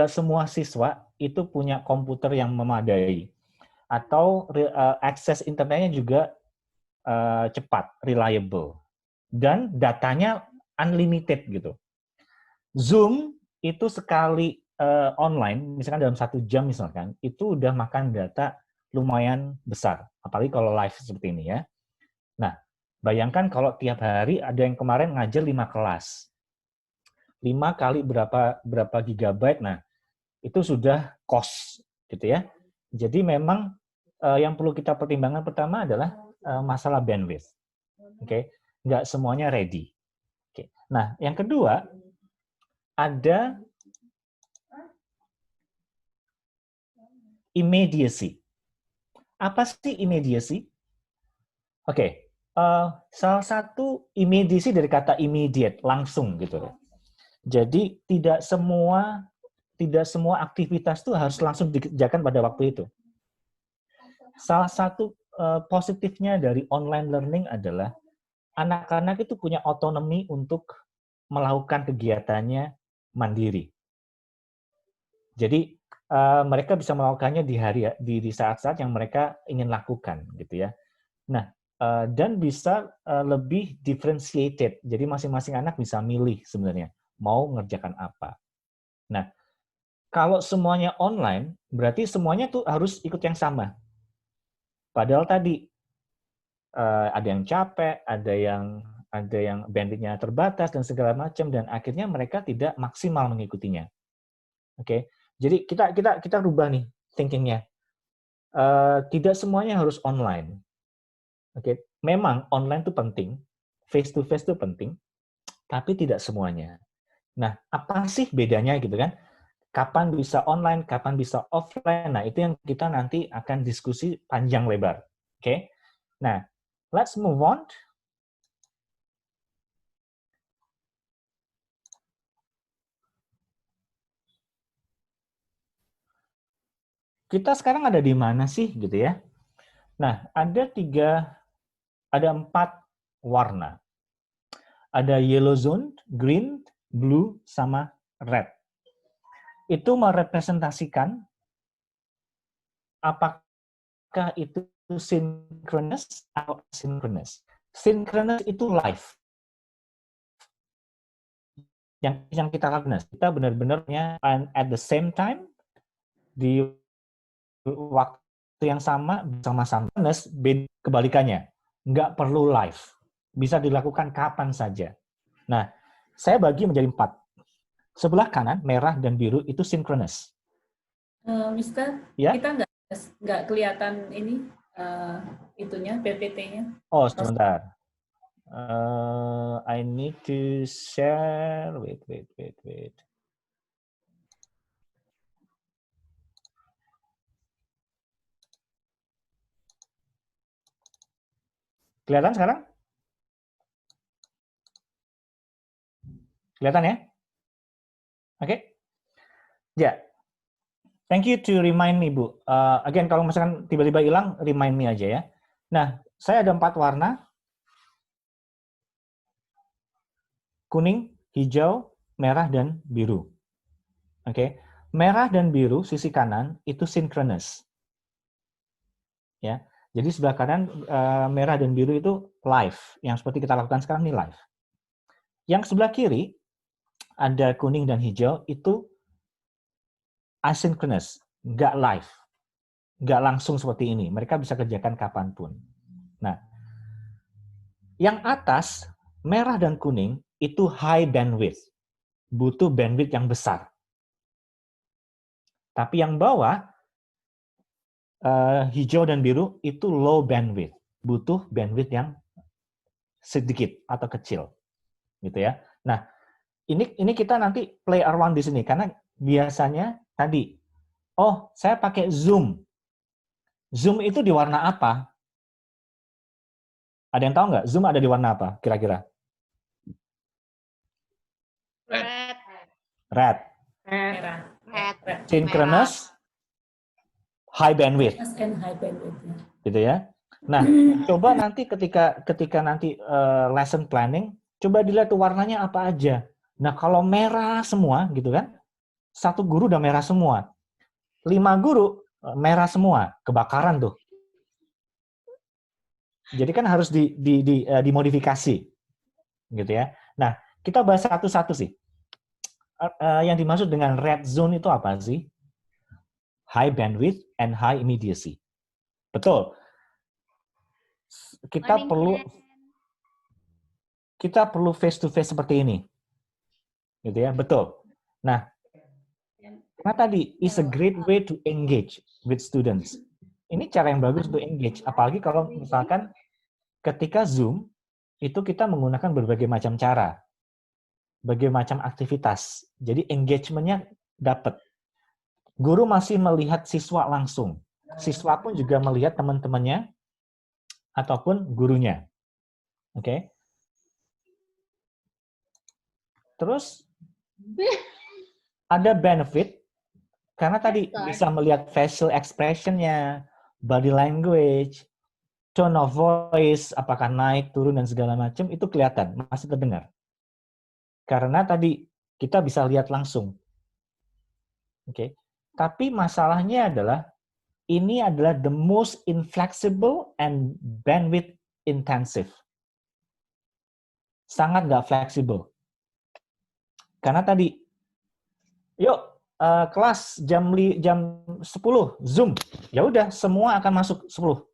semua siswa itu punya komputer yang memadai, atau akses internetnya juga cepat, reliable, dan datanya unlimited gitu. Zoom itu sekali online, misalkan dalam 1 jam misalkan, itu udah makan data lumayan besar, apalagi kalau live seperti ini ya. Nah, bayangkan kalau tiap hari ada yang kemarin ngajar 5 kelas. 5 kali berapa gigabyte, nah itu sudah cost gitu ya. Jadi memang yang perlu kita pertimbangkan pertama adalah masalah bandwidth. Oke, nggak semuanya ready. Oke. Nah, yang kedua ada immediacy. Apa sih immediacy? Oke, salah satu immediacy dari kata immediate, langsung gitu. Jadi tidak semua aktivitas itu harus langsung dikerjakan pada waktu itu. Salah satu positifnya dari online learning adalah anak-anak itu punya otonomi untuk melakukan kegiatannya mandiri. Jadi mereka bisa melakukannya di saat-saat yang mereka ingin lakukan, gitu ya. Nah, dan bisa lebih differentiated. Jadi masing-masing anak bisa milih sebenarnya mau ngerjakan apa. Nah, kalau semuanya online, berarti semuanya tuh harus ikut yang sama. Padahal tadi ada yang capek, ada yang bandwidth-nya terbatas dan segala macam, dan akhirnya mereka tidak maksimal mengikutinya. Oke, jadi kita rubah nih thinking-nya. Tidak semuanya harus online. Oke, memang online itu penting, face to face itu penting, tapi tidak semuanya. Nah, apa sih bedanya gitu kan? Kapan bisa online, kapan bisa offline. Nah, itu yang kita nanti akan diskusi panjang lebar. Oke. Nah, let's move on. Kita sekarang ada di mana sih gitu ya? Nah, ada 4 warna. Ada yellow zone, green, blue, sama red. Itu merepresentasikan apakah itu synchronous atau asynchronous. Synchronous itu live. Yang kita lakukan, kita benar-benarnya at the same time, di waktu yang sama, bersama-sama. Kebalikannya, nggak perlu live. Bisa dilakukan kapan saja. Nah, saya bagi menjadi 4. Sebelah kanan, merah dan biru, itu synchronous. Mister, ya? Kita nggak kelihatan ini, itunya, PPT-nya. Oh, sebentar. I need to share. Wait. Kelihatan sekarang? Kelihatan ya? Oke. Ya. Thank you to remind me, Bu. Again, kalau misalkan tiba-tiba hilang, remind me aja ya. Nah, saya ada 4 warna. Kuning, hijau, merah, dan biru. Oke. Merah dan biru, sisi kanan, itu synchronous. Ya. Jadi sebelah kanan, merah dan biru itu live. Yang seperti kita lakukan sekarang ini live. Yang sebelah kiri, ada kuning dan hijau, itu asynchronous, nggak live, nggak langsung seperti ini. Mereka bisa kerjakan kapanpun. Nah, yang atas, merah dan kuning, itu high bandwidth, butuh bandwidth yang besar. Tapi yang bawah, hijau dan biru, itu low bandwidth, butuh bandwidth yang sedikit atau kecil. Gitu ya. Nah, ini kita nanti play around di sini karena biasanya tadi, oh saya pakai Zoom. Zoom itu di warna apa? Ada yang tahu nggak? Zoom ada di warna apa kira-kira? Red. Red. Synchronous, high bandwidth. Gitu ya. Nah, coba nanti ketika nanti lesson planning, coba dilihat tuh warnanya apa aja. Nah, kalau merah semua, gitu kan, 1 guru udah merah semua. 5 guru merah semua, kebakaran tuh. Jadi kan harus dimodifikasi, gitu ya. Nah, kita bahas satu-satu sih. Yang dimaksud dengan red zone itu apa sih? High bandwidth and high immediacy. Betul. Kita perlu face to face seperti ini. Gitu ya, betul. Nah, karena tadi is a great way to engage with students. Ini cara yang bagus untuk engage, apalagi kalau misalkan ketika Zoom itu kita menggunakan berbagai macam cara, berbagai macam aktivitas. Jadi engagement-nya dapat. Guru masih melihat siswa langsung. Siswa pun juga melihat teman-temannya ataupun gurunya. Oke. Terus ada benefit karena tadi bisa melihat facial expression-nya, body language, tone of voice, apakah naik, turun, dan segala macam, itu kelihatan, masih terdengar. Karena tadi kita bisa lihat langsung. Oke. Tapi masalahnya adalah, ini adalah the most inflexible and bandwidth intensive. Sangat nggak fleksibel. Karena tadi, yuk, kelas jam 10 Zoom, ya udah semua akan masuk 10.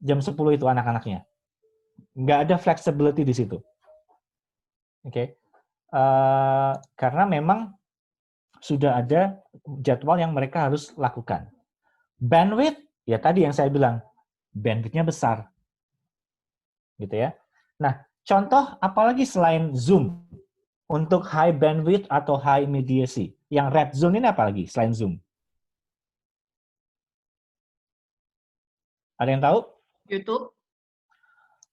Jam 10 itu anak-anaknya. Nggak ada flexibility di situ. Oke. Karena memang sudah ada jadwal yang mereka harus lakukan. Bandwidth, ya tadi yang saya bilang, bandwidth-nya besar. Gitu ya. Nah, contoh apalagi selain Zoom? Untuk high bandwidth atau high immediacy. Yang red zone ini apa lagi selain Zoom? Ada yang tahu? YouTube?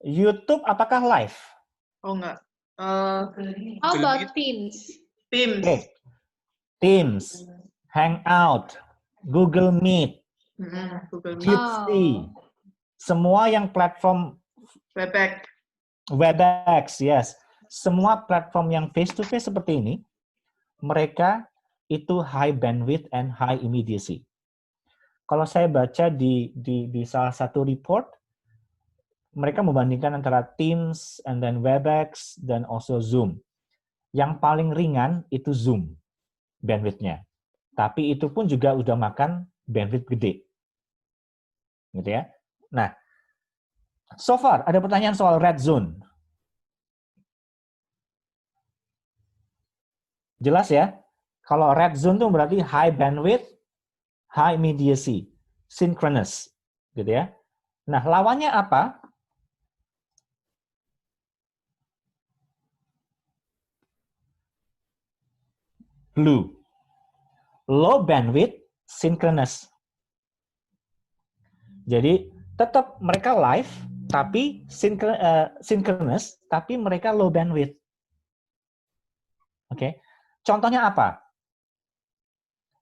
YouTube apakah live? Oh enggak. How about Teams? Teams. Okay. Teams, Hangout, Google Meet, Google Meet. Jitsi, semua yang platform Webex, yes. Semua platform yang face-to-face seperti ini, mereka itu high bandwidth and high immediacy. Kalau saya baca di salah satu report, mereka membandingkan antara Teams, and then Webex, dan also Zoom. Yang paling ringan itu Zoom, bandwidth-nya. Tapi itu pun juga udah makan bandwidth gede. Gitu ya. Nah, so far ada pertanyaan soal red zone. Jelas ya? Kalau red zone itu berarti high bandwidth, high immediacy, synchronous. Gitu ya. Nah, lawannya apa? Blue. Low bandwidth, synchronous. Jadi tetap mereka live, tapi synchronous, tapi mereka low bandwidth. Oke, contohnya apa?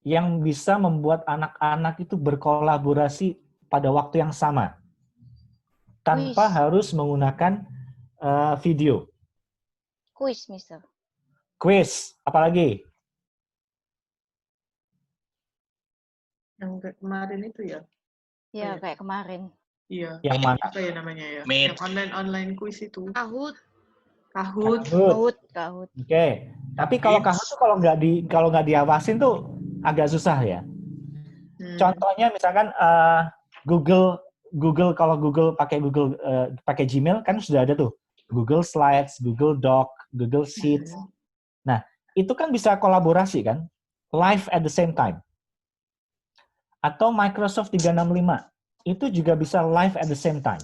Yang bisa membuat anak-anak itu berkolaborasi pada waktu yang sama, tanpa harus menggunakan video. Quiz, Mister. Quiz, apalagi? Yang kayak kemarin itu ya? Ya, kayak kemarin. Iya. Yang mana? Apa ya namanya ya? Meet. Yang online quiz itu. Kahoot. Oke. Tapi kalau Kahoot tuh kalau nggak diawasin tuh agak susah ya. Contohnya misalkan Google kalau Google pakai Gmail kan sudah ada tuh Google Slides, Google Doc, Google Sheets. Nah, itu kan bisa kolaborasi kan? Live at the same time. Atau Microsoft 365, itu juga bisa live at the same time.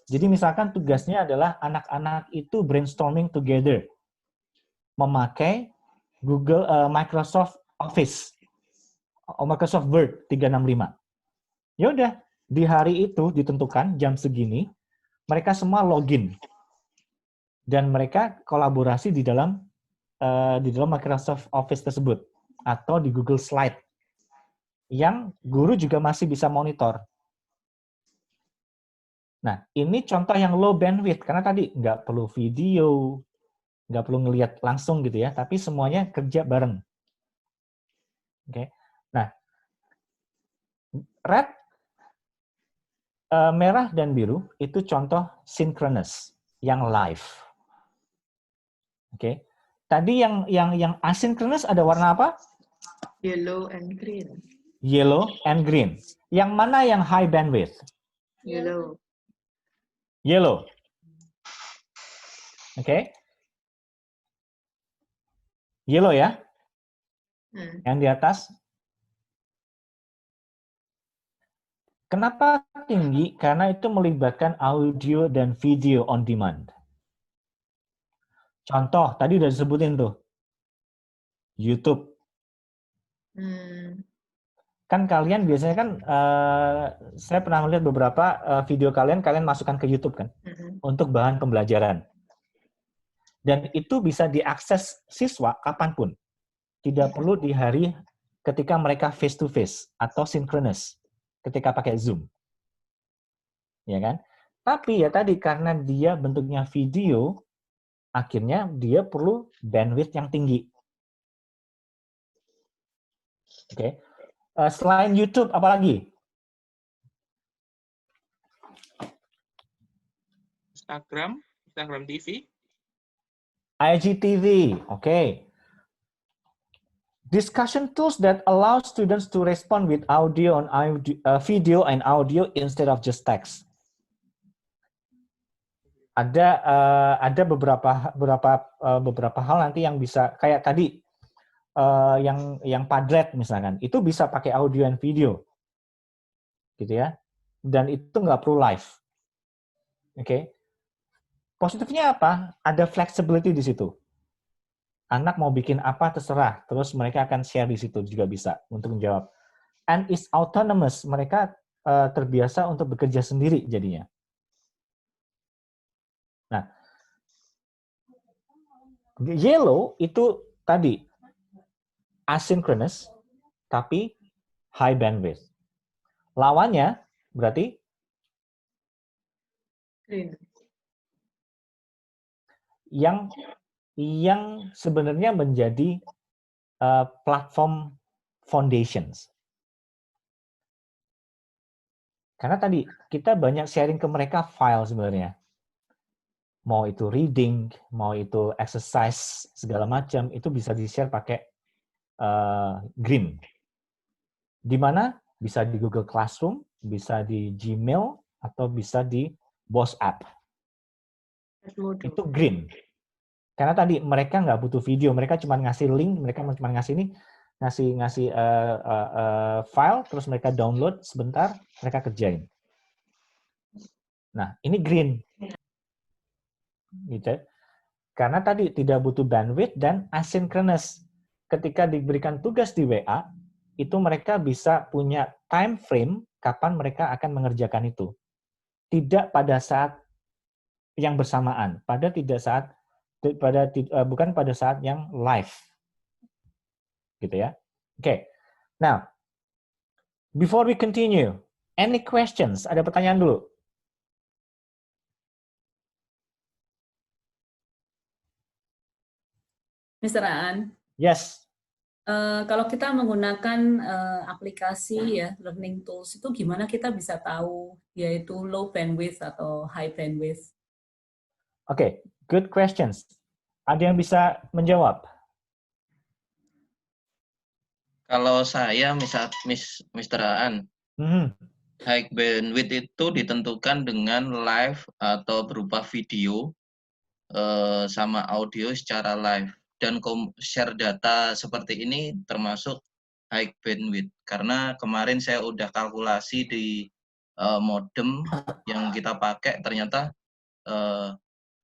Jadi misalkan tugasnya adalah anak-anak itu brainstorming together, memakai Microsoft Office, Microsoft Word 365. Ya udah, di hari itu ditentukan jam segini, mereka semua login dan mereka kolaborasi di dalam Microsoft Office tersebut atau di Google Slide. Yang guru juga masih bisa monitor. Nah, ini contoh yang low bandwidth, karena tadi nggak perlu video, nggak perlu ngelihat langsung gitu ya, tapi semuanya kerja bareng. Oke. Nah, red, merah dan biru itu contoh synchronous, yang live. Oke. Tadi yang asynchronous ada warna apa? Yellow and green. Yellow and green. Yang mana yang high bandwidth? Yellow. Yellow. Oke. Yellow ya. Yang di atas. Kenapa tinggi? Karena itu melibatkan audio dan video on demand. Contoh, tadi udah disebutin tuh. YouTube. Kan kalian biasanya kan, saya pernah melihat beberapa video kalian masukkan ke YouTube kan, untuk bahan pembelajaran. Dan itu bisa diakses siswa kapanpun. Tidak perlu di hari ketika mereka face-to-face atau synchronous, ketika pakai Zoom. Ya kan? Tapi ya tadi, karena dia bentuknya video, akhirnya dia perlu bandwidth yang tinggi. Oke. Selain YouTube, apa lagi? Instagram TV. IGTV, oke. Discussion tools that allow students to respond with audio and video and audio instead of just text. Ada beberapa hal nanti yang bisa kayak tadi. Yang Padlet misalkan, itu bisa pakai audio and video, gitu ya, dan itu nggak perlu live. Oke. Positifnya apa? Ada flexibility di situ. anak mau bikin apa terserah, terus mereka akan share di situ juga bisa untuk menjawab. And is autonomous, mereka terbiasa untuk bekerja sendiri jadinya. Nah, yellow itu tadi asynchronous tapi high bandwidth. Lawannya berarti Green. yang sebenarnya menjadi platform foundations. Karena tadi kita banyak sharing ke mereka file sebenarnya. Mau itu reading, mau itu exercise, segala macam, itu bisa di-share pakai Green. Di mana? Bisa di Google Classroom, bisa di Gmail, atau bisa di WhatsApp. Itu Green. Karena tadi mereka nggak butuh video, mereka cuma ngasih link, mereka cuma ngasih ini, ngasih file, terus mereka download sebentar, mereka kerjain. Nah, ini Green. Gitu. Karena tadi tidak butuh bandwidth dan asynchronous. Ketika diberikan tugas di WA, itu mereka bisa punya time frame kapan mereka akan mengerjakan itu. Tidak pada saat yang bersamaan, bukan pada saat yang live. Gitu ya. Okay. Now, before we continue, any questions? Ada pertanyaan dulu? Mr. Aan. Yes. Kalau kita menggunakan aplikasi ya learning tools itu gimana kita bisa tahu yaitu low bandwidth atau high bandwidth? Oke, good questions. Ada yang bisa menjawab? Kalau saya, Mr. Aan, high bandwidth itu ditentukan dengan live atau berupa video sama audio secara live. Dan share data seperti ini termasuk high bandwidth. Karena kemarin saya udah kalkulasi di modem yang kita pakai, ternyata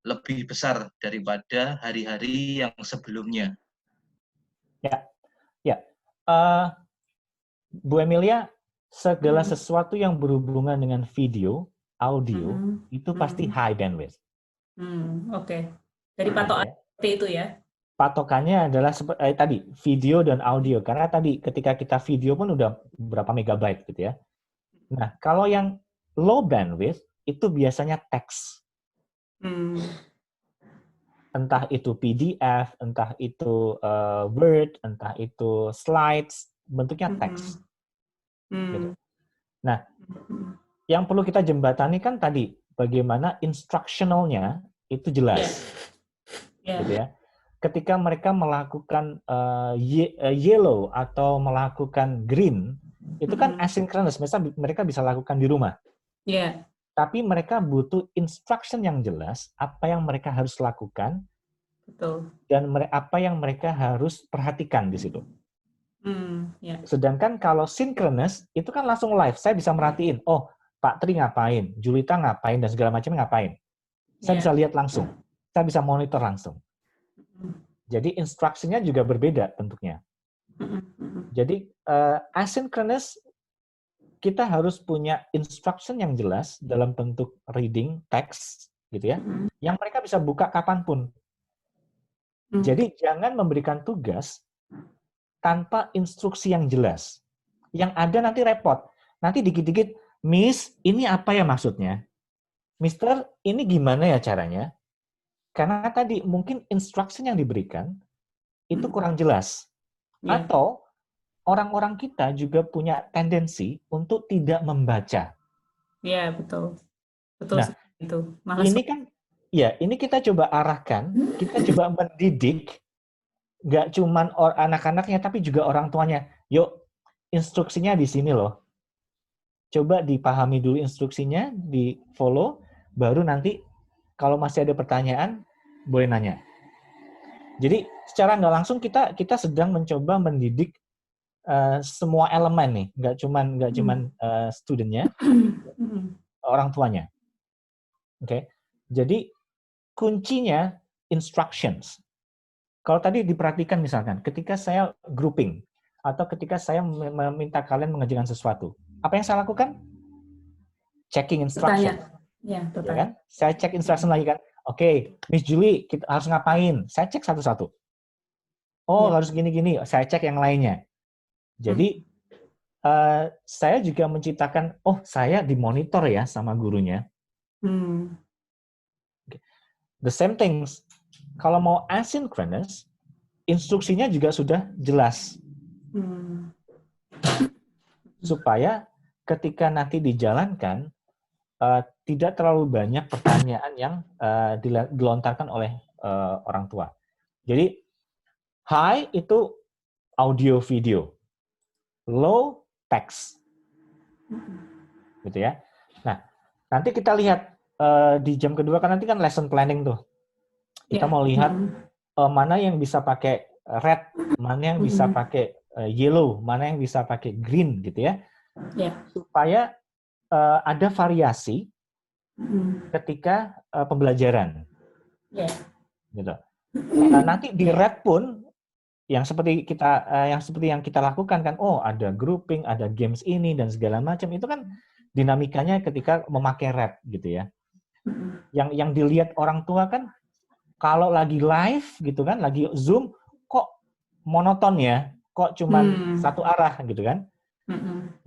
lebih besar daripada hari-hari yang sebelumnya. Ya. Bu Emilia, segala sesuatu yang berhubungan dengan video, audio, itu pasti high bandwidth. Oke. Dari patokan seperti itu ya? Patokannya adalah seperti tadi, video dan audio. Karena tadi ketika kita video pun udah berapa megabyte gitu ya. Nah, kalau yang low bandwidth, itu biasanya teks. Entah itu PDF, entah itu Word, entah itu slides, bentuknya teks. Gitu. Nah, yang perlu kita jembatani kan tadi, bagaimana instructional-nya itu jelas. Gitu ya. Ketika mereka melakukan yellow atau melakukan green, itu kan asynchronous, mereka bisa lakukan di rumah. Tapi mereka butuh instruction yang jelas, apa yang mereka harus lakukan, dan apa yang mereka harus perhatikan di situ. Sedangkan kalau synchronous, itu kan langsung live. Saya bisa merhatiin, oh Pak Tri ngapain, Julita ngapain, dan segala macam ngapain. Saya bisa lihat langsung, saya bisa monitor langsung. Jadi instruksinya juga berbeda bentuknya. Jadi asynchronous, kita harus punya instruction yang jelas dalam bentuk reading, teks, gitu ya, yang mereka bisa buka kapanpun. Jadi jangan memberikan tugas tanpa instruksi yang jelas. Yang ada nanti repot. Nanti dikit-dikit, Miss, ini apa ya maksudnya? Mister, ini gimana ya caranya? Karena tadi mungkin instruction yang diberikan itu kurang jelas. Atau orang-orang kita juga punya tendensi untuk tidak membaca. Iya, betul. Betul nah, itu. Ini kan, ya, ini kita coba arahkan, kita coba mendidik, nggak cuma anak-anaknya, tapi juga orang tuanya. Yuk, instruksinya di sini loh. Coba dipahami dulu instruksinya, di-follow, baru nanti kalau masih ada pertanyaan, boleh nanya. Jadi, secara nggak langsung kita sedang mencoba mendidik semua elemen nih, nggak cuman studentnya, orang tuanya. Oke, jadi kuncinya instructions. kalau tadi diperhatikan misalkan, ketika saya grouping, atau ketika saya meminta kalian mengerjakan sesuatu, apa yang saya lakukan? Checking instruction. Ya, ya kan? Saya cek instruction lagi kan. Oke, Miss Julie, kita harus ngapain? Saya cek satu-satu. Oh, harus gini-gini. Saya cek yang lainnya. Jadi, saya juga menciptakan, oh, saya dimonitor ya sama gurunya. The same things. Kalau mau asynchronous, instruksinya juga sudah jelas. Supaya ketika nanti dijalankan, tidak terlalu banyak pertanyaan yang dilontarkan oleh orang tua. Jadi, high itu audio video, low text, gitu ya. Nah, nanti kita lihat di jam kedua kan nanti kan lesson planning tuh. Kita mau lihat mana yang bisa pakai red, mana yang bisa pakai yellow, mana yang bisa pakai green, gitu ya. Supaya ada variasi ketika pembelajaran, gitu. Nanti di red pun yang seperti yang kita lakukan kan, oh ada grouping, ada games ini dan segala macam, itu kan dinamikanya ketika memakai red, gitu ya. Yang dilihat orang tua kan kalau lagi live gitu kan, lagi Zoom kok monoton ya, kok cuman satu arah gitu kan.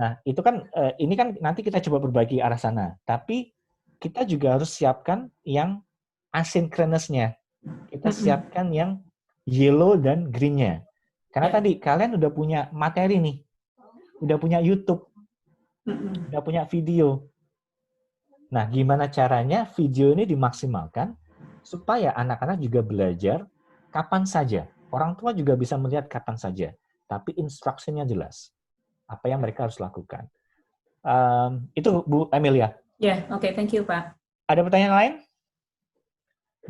Nah, itu kan ini kan nanti kita coba perbaiki arah sana. Tapi kita juga harus siapkan yang asynchronous-nya. Kita siapkan yang yellow dan green-nya. Karena tadi kalian udah punya materi nih. Udah punya YouTube. Udah punya video. Nah, gimana caranya video ini dimaksimalkan supaya anak-anak juga belajar kapan saja. Orang tua juga bisa melihat kapan saja. Tapi instruksinya jelas. Apa yang mereka harus lakukan. Itu Bu Amelia. Ya, oke, thank you Pak. Ada pertanyaan lain?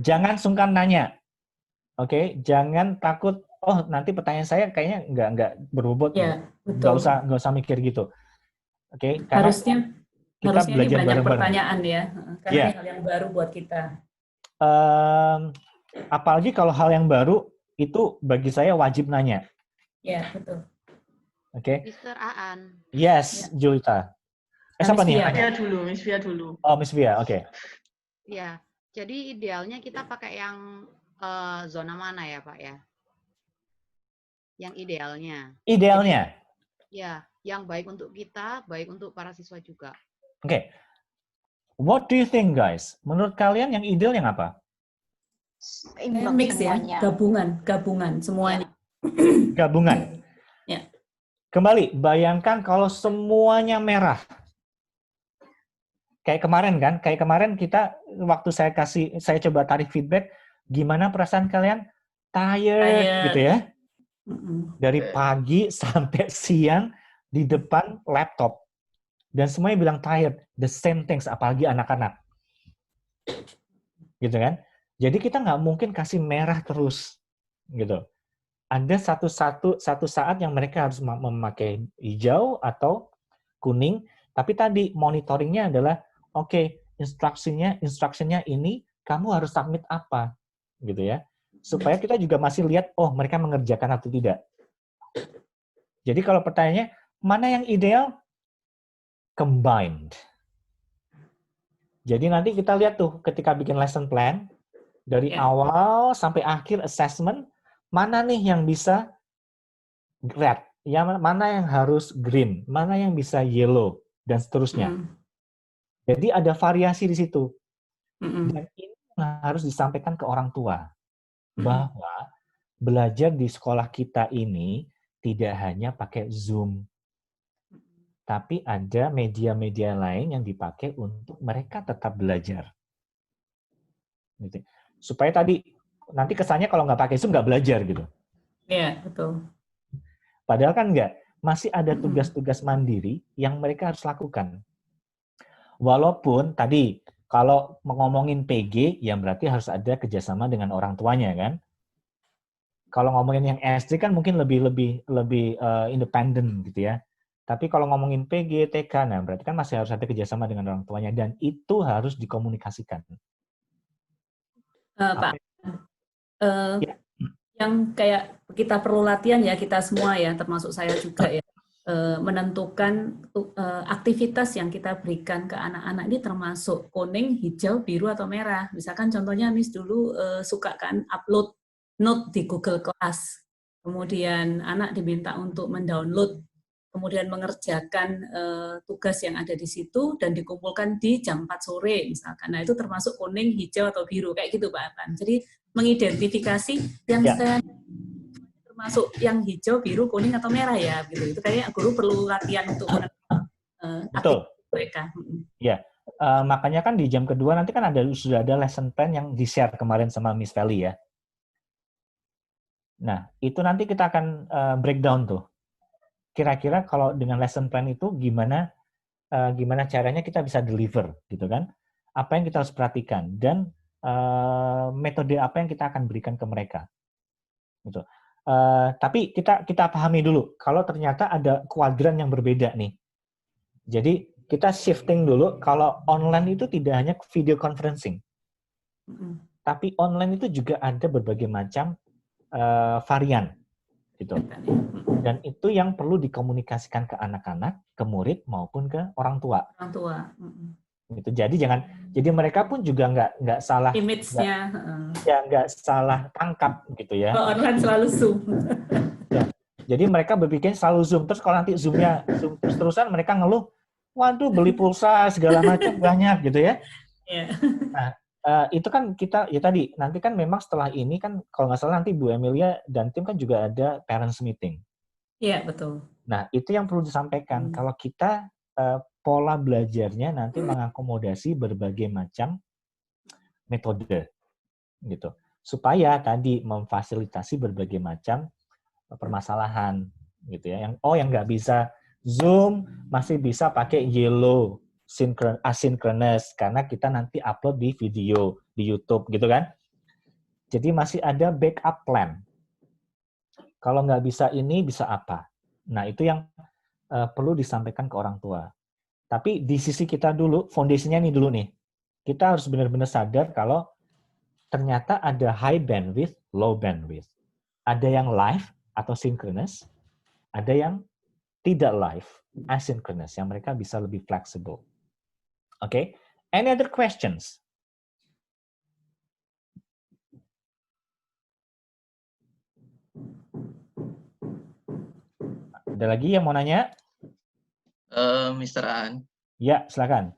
Jangan sungkan nanya. Oke, jangan takut. Oh, nanti pertanyaan saya kayaknya nggak berbobot. Ya, betul. Nggak usah mikir gitu. Oke, harusnya kita ini belajar banyak bareng-bareng. pertanyaan ya, karena ini hal yang baru buat kita. Apalagi kalau hal yang baru itu bagi saya wajib nanya. Ya, betul. Oke. Mr. Aan. Yes, Julita. Siapa nih? Miss Via dulu. Oh, Miss Via, oke. Ya, jadi idealnya kita pakai yang zona mana ya, Pak ya? Yang idealnya. Idealnya? Jadi, ya, yang baik untuk kita, baik untuk para siswa juga. Oke. What do you think, guys? Menurut kalian yang ideal yang apa? Mix ya, gabungan semuanya. Gabungan. Ya. Kembali, bayangkan kalau semuanya merah. Kayak kemarin kita waktu saya coba tarik feedback, gimana perasaan kalian? Tired. Gitu ya. Dari pagi sampai siang di depan laptop. Dan semuanya bilang tired. The same things, apalagi anak-anak. Gitu kan? Jadi kita nggak mungkin kasih merah terus. Gitu. Ada satu saat yang mereka harus memakai hijau atau kuning. Tapi tadi monitoringnya adalah, oke, instruksinya ini, kamu harus submit apa. Gitu ya. Supaya kita juga masih lihat, oh mereka mengerjakan atau tidak. Jadi kalau pertanyaannya, mana yang ideal? Combined. Jadi nanti kita lihat tuh ketika bikin lesson plan, dari awal sampai akhir assessment, mana nih yang bisa red, mana yang harus green, mana yang bisa yellow, dan seterusnya. Jadi ada variasi di situ. Dan ini harus disampaikan ke orang tua. Bahwa belajar di sekolah kita ini tidak hanya pakai Zoom. Tapi ada media-media lain yang dipakai untuk mereka tetap belajar. Gitu. Supaya tadi, nanti kesannya kalau nggak pakai Zoom nggak belajar gitu. Iya, betul. Padahal kan nggak. Masih ada tugas-tugas mandiri yang mereka harus lakukan. Walaupun tadi, kalau ngomongin PG, ya berarti harus ada kerjasama dengan orang tuanya kan. Kalau ngomongin yang SD kan mungkin lebih independen gitu ya. Tapi kalau ngomongin PG, TK, nah berarti kan masih harus ada kerjasama dengan orang tuanya. Dan itu harus dikomunikasikan. Pak, Yang kayak kita perlu latihan ya, kita semua ya, termasuk saya juga ya, menentukan aktivitas yang kita berikan ke anak-anak ini termasuk kuning, hijau, biru, atau merah. Misalkan contohnya Miss dulu suka kan upload note di Google Class, kemudian anak diminta untuk mendownload, kemudian mengerjakan tugas yang ada di situ dan dikumpulkan di jam 4 sore misalkan. Nah, itu termasuk kuning, hijau, atau biru, kayak gitu Pak Afan. Jadi mengidentifikasi yang saya termasuk yang hijau, biru, kuning, atau merah ya, gitu. Itu kayaknya guru perlu latihan untuk menentukan aktivitas mereka. Ya, makanya kan di jam kedua nanti kan sudah ada lesson plan yang di-share kemarin sama Miss Feli ya. Nah, itu nanti kita akan breakdown tuh. Kira-kira kalau dengan lesson plan itu gimana caranya kita bisa deliver, gitu kan? Apa yang kita harus perhatikan dan metode apa yang kita akan berikan ke mereka, gitu. Tapi kita pahami dulu kalau ternyata ada kuadran yang berbeda nih. Jadi kita shifting dulu kalau online itu tidak hanya video conferencing, tapi online itu juga ada berbagai macam varian, gitu. Dan itu yang perlu dikomunikasikan ke anak-anak, ke murid maupun ke orang tua. Orang tua. Gitu. Jadi mereka pun juga nggak salah image-nya, nggak salah tangkap gitu ya. Kalau online selalu Zoom. Ya. Jadi mereka berpikir selalu Zoom, terus kalau nanti Zoom-nya Zoom terus-terusan mereka ngeluh, waduh beli pulsa segala macam banyak gitu ya. Nah, itu kan kita ya tadi nanti kan memang setelah ini kan kalau nggak salah nanti Bu Emilia dan tim kan juga ada parents meeting. Iya betul. Nah itu yang perlu disampaikan kalau kita pola belajarnya nanti mengakomodasi berbagai macam metode, gitu. Supaya tadi memfasilitasi berbagai macam permasalahan, gitu ya. Yang nggak bisa Zoom masih bisa pakai Yellow asynchronous karena kita nanti upload di video di YouTube, gitu kan. Jadi masih ada backup plan. Kalau nggak bisa ini bisa apa? Nah itu yang perlu disampaikan ke orang tua. Tapi di sisi kita dulu, foundation-nya nih dulu nih. Kita harus benar-benar sadar kalau ternyata ada high bandwidth, low bandwidth. Ada yang live atau synchronous, ada yang tidak live, asynchronous, yang mereka bisa lebih flexible. Oke? Any other questions? Ada lagi yang mau nanya? Mr. Aan. Ya, silakan.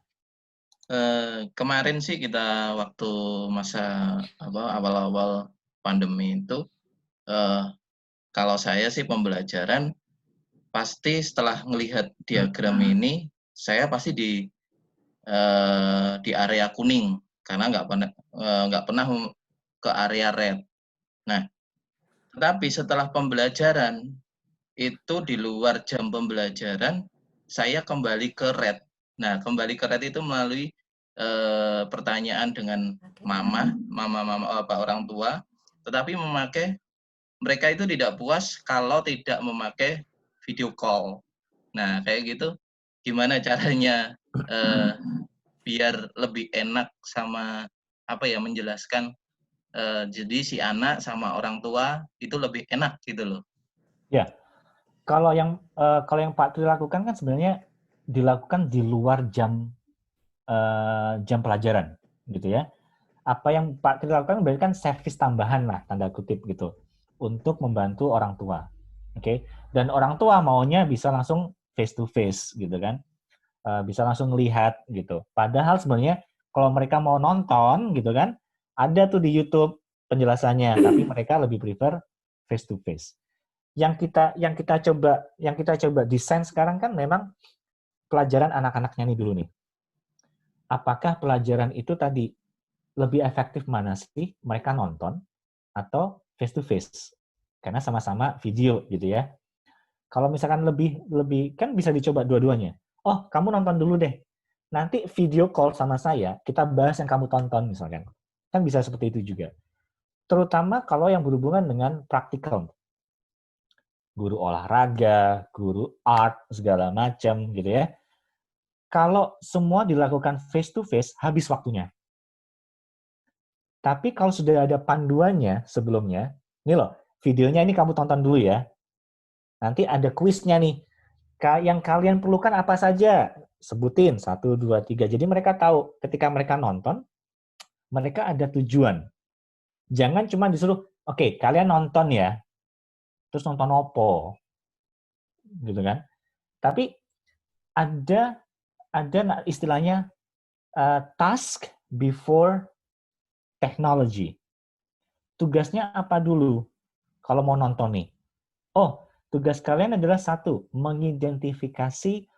Kemarin sih kita waktu masa awal-awal pandemi itu, kalau saya sih pembelajaran pasti setelah melihat diagram ini, saya pasti di area kuning karena nggak pernah ke area red. Nah, tetapi setelah pembelajaran itu di luar jam pembelajaran saya kembali ke red. Nah, kembali ke red itu melalui pertanyaan dengan mama, orang tua, tetapi mereka itu tidak puas kalau tidak memakai video call. Nah, kayak gitu, gimana caranya biar lebih enak sama menjelaskan, jadi si anak sama orang tua itu lebih enak gitu loh. Ya. Kalau yang Pak Tri lakukan kan sebenarnya dilakukan di luar jam pelajaran, gitu ya. Apa yang Pak Tri lakukan berarti kan servis tambahan lah, tanda kutip gitu, untuk membantu orang tua, oke? Dan orang tua maunya bisa langsung face to face, gitu kan, bisa langsung lihat gitu. Padahal sebenarnya kalau mereka mau nonton, gitu kan, ada tuh di YouTube penjelasannya, tapi mereka lebih prefer face to face. Yang kita coba desain sekarang kan memang pelajaran anak-anaknya nih dulu nih. Apakah pelajaran itu tadi lebih efektif mana sih mereka nonton atau face to face? Karena sama-sama video gitu ya. Kalau misalkan lebih kan bisa dicoba dua-duanya. Oh, kamu nonton dulu deh. Nanti video call sama saya, kita bahas yang kamu tonton misalkan. Kan bisa seperti itu juga. Terutama kalau yang berhubungan dengan praktikal. Guru olahraga, guru art, segala macam gitu ya. Kalau semua dilakukan face to face, habis waktunya. Tapi kalau sudah ada panduannya sebelumnya, ini loh, videonya ini kamu tonton dulu ya. Nanti ada kuisnya nih. Yang kalian perlukan apa saja? Sebutin 1, 2, 3. Jadi mereka tahu ketika mereka nonton, mereka ada tujuan. Jangan cuma disuruh, oke, kalian nonton ya. Terus nonton opo. Gitu kan. Tapi ada istilahnya task before technology. Tugasnya apa dulu kalau mau nonton nih? Oh, tugas kalian adalah 1, mengidentifikasi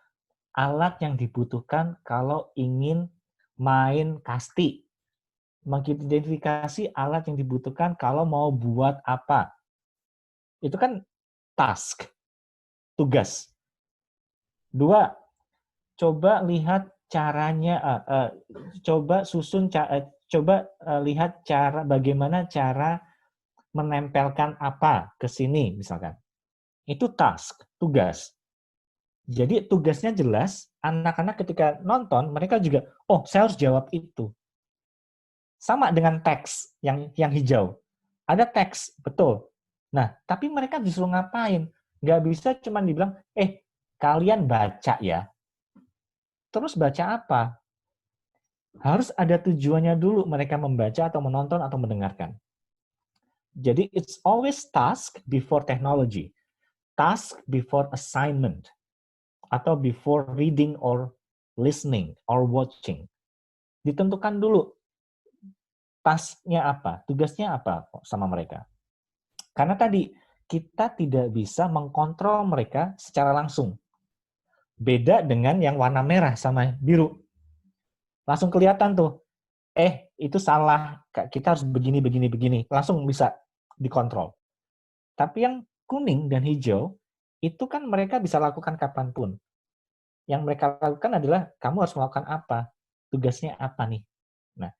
alat yang dibutuhkan kalau ingin main kasti. Mengidentifikasi alat yang dibutuhkan kalau mau buat apa. Itu kan task, tugas. 2, coba lihat caranya, lihat bagaimana cara menempelkan apa ke sini misalkan. Itu task, tugas. Jadi tugasnya jelas, anak-anak ketika nonton mereka juga, oh saya harus jawab itu. Sama dengan teks yang hijau. Ada teks, betul. Nah, tapi mereka disuruh ngapain? Nggak bisa cuma dibilang, kalian baca ya. Terus baca apa? Harus ada tujuannya dulu mereka membaca atau menonton atau mendengarkan. Jadi it's always task before technology. Task before assignment. Atau before reading or listening or watching. Ditentukan dulu tasknya apa, tugasnya apa sama mereka. Karena tadi kita tidak bisa mengkontrol mereka secara langsung. Beda dengan yang warna merah sama biru. Langsung kelihatan tuh, itu salah, kita harus begini, begini, begini. Langsung bisa dikontrol. Tapi yang kuning dan hijau, itu kan mereka bisa lakukan kapanpun. Yang mereka lakukan adalah, kamu harus melakukan apa? Tugasnya apa nih? Nah,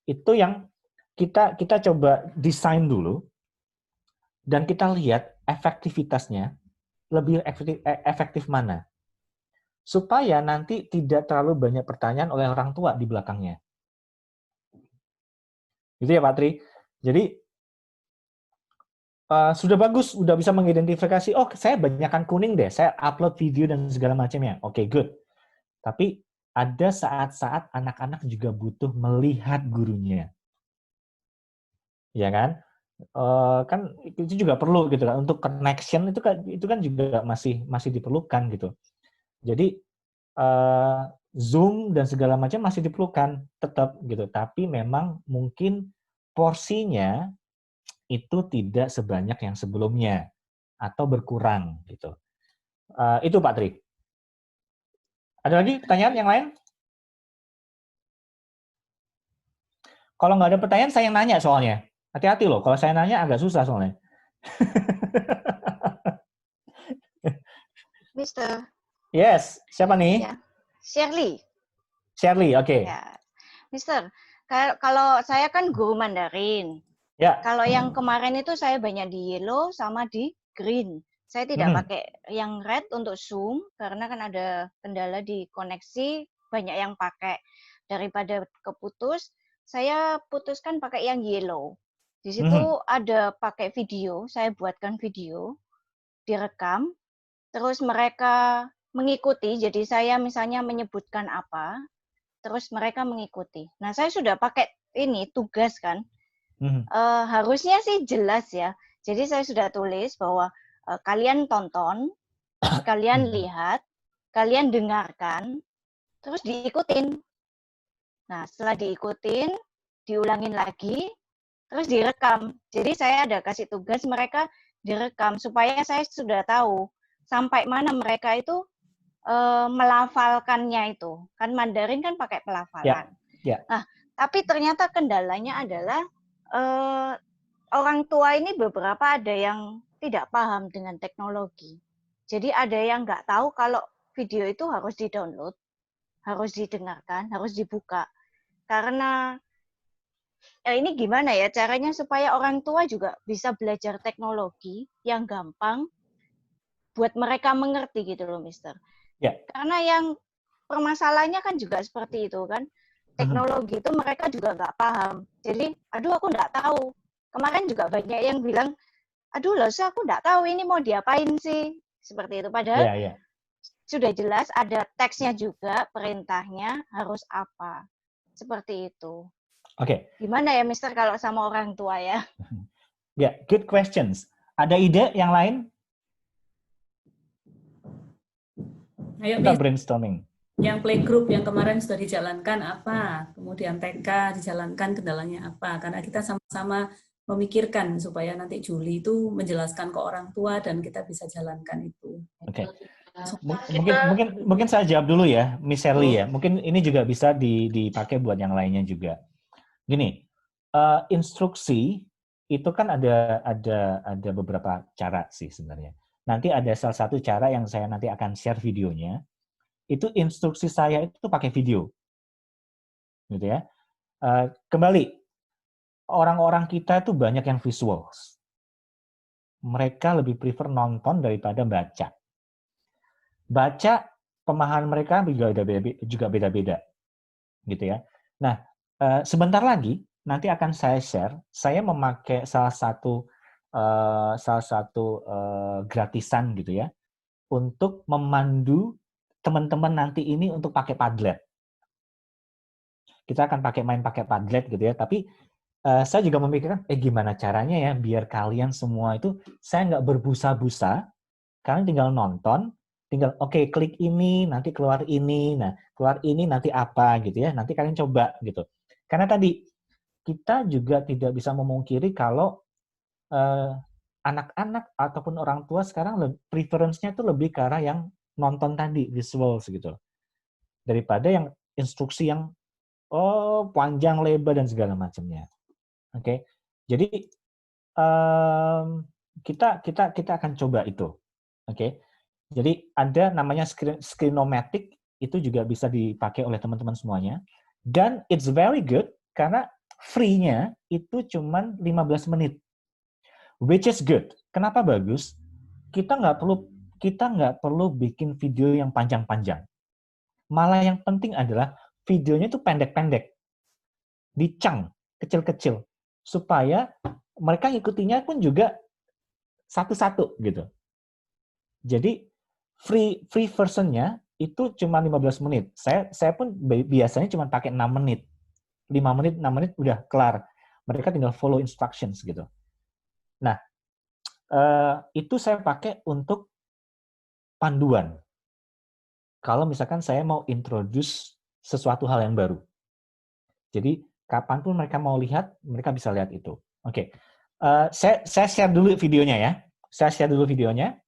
itu yang kita coba desain dulu, dan kita lihat efektivitasnya, lebih efektif mana. Supaya nanti tidak terlalu banyak pertanyaan oleh orang tua di belakangnya. Gitu ya Pak Tri. Jadi, sudah bagus, sudah bisa mengidentifikasi, oh saya banyakkan kuning deh, saya upload video dan segala macamnya. Oke, good. Tapi ada saat-saat anak-anak juga butuh melihat gurunya. Ya kan? Kan itu juga perlu gitu kan, untuk connection itu kan juga masih diperlukan gitu. Jadi Zoom dan segala macam masih diperlukan tetap gitu, tapi memang mungkin porsinya itu tidak sebanyak yang sebelumnya atau berkurang gitu. Itu Pak Tri. Ada lagi pertanyaan yang lain? Kalau nggak ada pertanyaan saya yang nanya soalnya. Hati-hati loh, kalau saya nanya agak susah soalnya. Mister. Yes, siapa nih? Ya. Shirley. Shirley, oke. Ya. Mister, kalau saya kan guru Mandarin. Ya. Kalau yang kemarin itu saya banyak di yellow sama di green. Saya tidak pakai yang red untuk Zoom karena kan ada kendala di koneksi, banyak yang pakai. Daripada keputus, saya putuskan pakai yang yellow. Di situ ada pakai video, saya buatkan video, direkam, terus mereka mengikuti, jadi saya misalnya menyebutkan apa, terus mereka mengikuti. Nah, saya sudah pakai ini, tugas kan, harusnya sih jelas ya. Jadi saya sudah tulis bahwa kalian tonton, kalian lihat, kalian dengarkan, terus diikutin. Nah, setelah diikutin, diulangin lagi, terus direkam. Jadi saya ada kasih tugas mereka direkam supaya saya sudah tahu sampai mana mereka itu melafalkannya itu. Kan Mandarin kan pakai pelafalan. Ya. Nah, tapi ternyata kendalanya adalah orang tua ini beberapa ada yang tidak paham dengan teknologi. Jadi ada yang nggak tahu kalau video itu harus di-download, harus didengarkan, harus dibuka. Karena ini gimana ya caranya supaya orang tua juga bisa belajar teknologi yang gampang buat mereka mengerti gitu loh, Mister. Ya. Karena yang permasalahannya kan juga seperti itu kan. Teknologi itu mereka juga nggak paham. Jadi, aduh aku nggak tahu. Kemarin juga banyak yang bilang, aduh loh, aku nggak tahu ini mau diapain sih. Seperti itu. Padahal sudah jelas ada teksnya juga, perintahnya harus apa. Seperti itu. Oke. Gimana ya, Mister, kalau sama orang tua ya? Ya, good questions. Ada ide yang lain? Ayo, kita brainstorming. Yang playgroup yang kemarin sudah dijalankan apa? Kemudian TK dijalankan, kendalanya apa? Karena kita sama-sama memikirkan supaya nanti Juli itu menjelaskan ke orang tua dan kita bisa jalankan itu. Oke. Mungkin saya jawab dulu ya, Miss Shirley ya. Mungkin ini juga bisa dipakai buat yang lainnya juga. Gini, instruksi itu kan ada beberapa cara sih sebenarnya. Nanti ada salah satu cara yang saya nanti akan share videonya. Itu instruksi saya itu pakai video, gitu ya. Kembali, orang-orang kita itu banyak yang visual. Mereka lebih prefer nonton daripada baca. Baca, pemahaman mereka juga beda-beda, gitu ya. Nah, sebentar lagi nanti akan saya share. Saya memakai salah satu gratisan gitu ya, untuk memandu teman-teman nanti ini untuk pakai Padlet. Kita akan main pakai Padlet gitu ya, tapi saya juga memikirkan, gimana caranya ya biar kalian semua itu, saya nggak berbusa-busa, kalian tinggal nonton, tinggal klik ini, nanti keluar ini, nah keluar ini nanti apa gitu ya, nanti kalian coba gitu. Karena tadi, kita juga tidak bisa memungkiri kalau anak-anak ataupun orang tua sekarang preference-nya itu lebih ke arah yang nonton tadi, visuals gitu. Daripada yang instruksi yang panjang, lebar, dan segala macamnya. Oke. Jadi kita akan coba itu. Oke. Jadi ada namanya Screenomatic, itu juga bisa dipakai oleh teman-teman semuanya. Dan it's very good karena free-nya itu cuman 15 menit. Which is good. Kenapa bagus? Kita nggak perlu bikin video yang panjang-panjang. Malah yang penting adalah videonya itu pendek-pendek. Dicang, kecil-kecil. Supaya mereka ngikutinya pun juga satu-satu gitu. Jadi free versionnya itu cuma 15 menit. Saya pun biasanya cuma pakai 6 menit. 5 menit, 6 menit udah kelar. Mereka tinggal follow instructions gitu. Nah, itu saya pakai untuk panduan. Kalau misalkan saya mau introduce sesuatu hal yang baru. Jadi, kapanpun mereka mau lihat, mereka bisa lihat itu. Oke. Saya share dulu videonya ya. Saya share dulu videonya.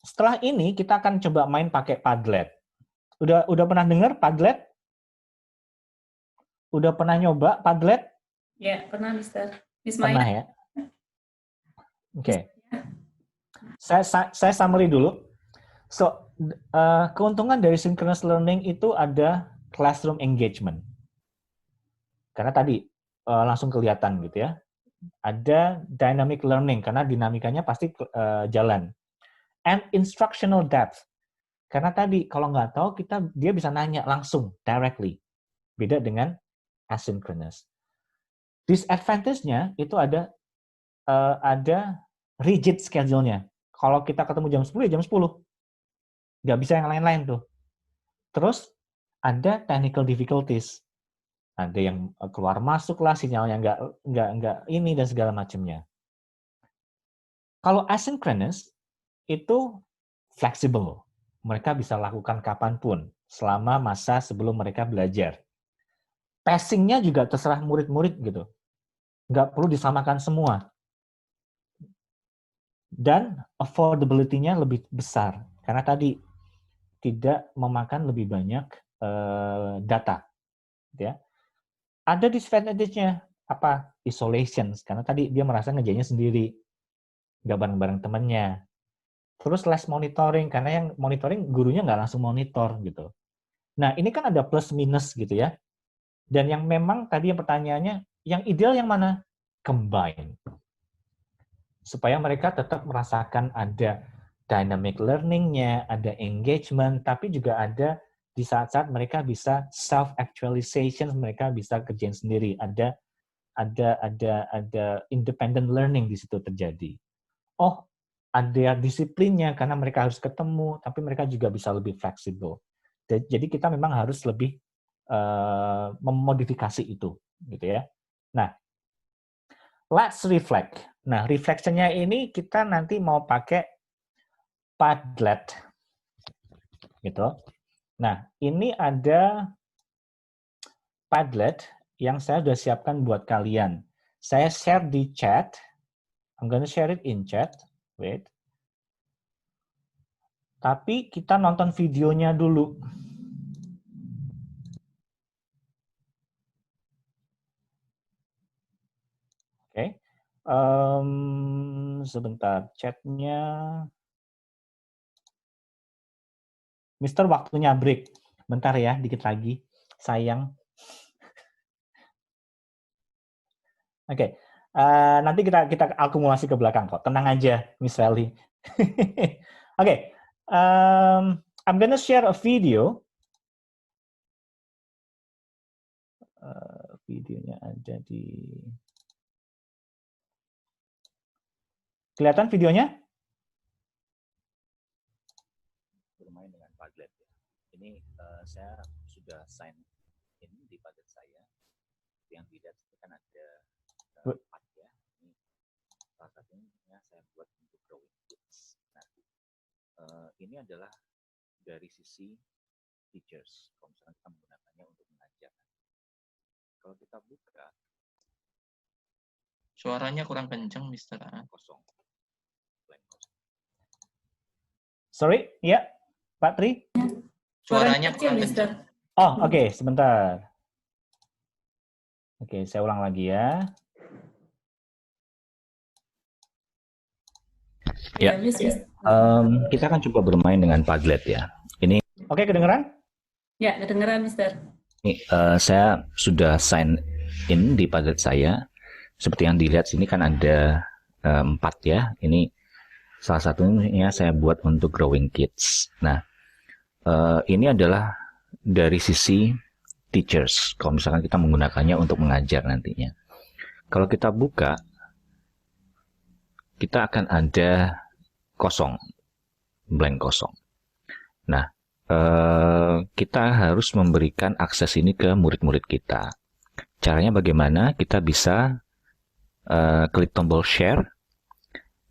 Setelah ini, kita akan coba main pakai Padlet. Udah pernah dengar Padlet? Udah pernah nyoba Padlet? Ya, pernah, Mister. Miss Maya. Pernah ya? Oke. Saya summary dulu. So, keuntungan dari synchronous learning itu ada classroom engagement. Karena tadi langsung kelihatan gitu ya. Ada dynamic learning karena dinamikanya pasti jalan. And instructional depth. Karena tadi kalau nggak tahu dia bisa nanya langsung directly. Beda dengan asynchronous. Disadvantage-nya itu ada rigid schedule-nya. Kalau kita ketemu jam 10, ya jam 10. Nggak bisa yang lain-lain tuh. Terus ada technical difficulties. Ada yang keluar masuk lah, sinyalnya nggak ini dan segala macamnya. Kalau asynchronous itu flexible. Mereka bisa lakukan kapanpun selama masa sebelum mereka belajar. Pacing-nya juga terserah murid-murid gitu. Nggak perlu disamakan semua. Dan affordability-nya lebih besar. Karena tadi tidak memakan lebih banyak data. Ya. Ada disadvantage-nya. Apa? Isolation. Karena tadi dia merasa ngerjainnya sendiri. Nggak bareng-bareng temannya. Terus less monitoring. Karena yang monitoring gurunya nggak langsung monitor gitu. Nah, ini kan ada plus minus gitu ya. Dan yang memang tadi yang pertanyaannya, yang ideal yang mana? Combine. Supaya mereka tetap merasakan ada dynamic learning-nya, ada engagement, tapi juga ada di saat-saat mereka bisa self-actualization, mereka bisa kerjain sendiri. ada independent learning di situ terjadi. Oh, ada disiplinnya karena mereka harus ketemu, tapi mereka juga bisa lebih fleksibel. Jadi kita memang harus lebih memodifikasi itu, gitu ya. Nah, let's reflect. Nah, reflectionnya ini kita nanti mau pakai Padlet, gitu. Nah, ini ada Padlet yang saya sudah siapkan buat kalian. Saya share di chat. I'm gonna share it in chat. Wait. Tapi kita nonton videonya dulu. Oke. Sebentar, chatnya. Mister, waktunya break. Bentar ya, dikit lagi. Sayang. Oke, nanti kita akumulasi ke belakang kok. Tenang aja, Miss Sally. Oke, I'm gonna share a video. Videonya ada di. Kelihatan videonya? Bermain dengan Padlet. Ini saya sudah sign in di Padlet saya. Yang dilihat kan ada 4 ya. Ini salah satunya saya buat untuk growing kids. Nah, ini adalah dari sisi teachers. Kalau misalnya kita menggunakannya untuk mengajar. Kalau kita buka, Suaranya kurang kencang, Mister. Kosong. Sorry, ya, Pak Tri? Suaranya kurang kencang. Oh, oke, sebentar. Oke, saya ulang lagi ya. Ya, kita akan coba bermain dengan Padlet ya. Ini, oke, kedengeran? Ya, kedengeran, Mister. Ini, saya sudah sign in di Padlet saya. Seperti yang dilihat sini kan ada 4 ya. Ini salah satunya saya buat untuk growing kids. Nah, ini adalah dari sisi teachers. Kalau misalkan kita menggunakannya untuk mengajar nantinya. Kalau kita buka, kita akan ada kosong, blank kosong. Nah, kita harus memberikan akses ini ke murid-murid kita. Caranya bagaimana? Kita bisa klik tombol share.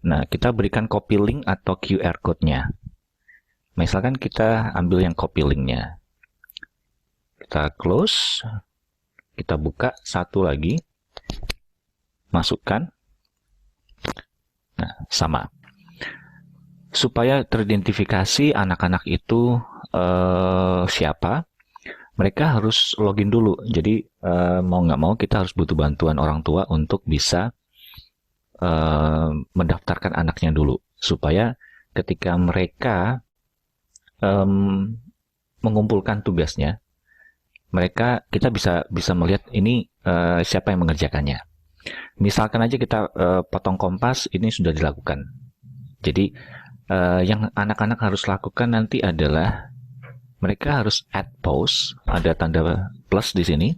Nah, kita berikan copy link atau QR code-nya. Misalkan kita ambil yang copy link-nya. Kita close. Kita buka satu lagi. Masukkan. Nah, sama. Supaya teridentifikasi anak-anak itu siapa, mereka harus login dulu. Jadi mau nggak mau kita harus butuh bantuan orang tua untuk bisa mendaftarkan anaknya dulu, supaya ketika mereka mengumpulkan tugasnya, kita bisa melihat ini siapa yang mengerjakannya. Misalkan aja kita potong kompas, ini sudah dilakukan. Jadi yang anak-anak harus lakukan nanti adalah mereka harus add post, ada tanda plus di sini.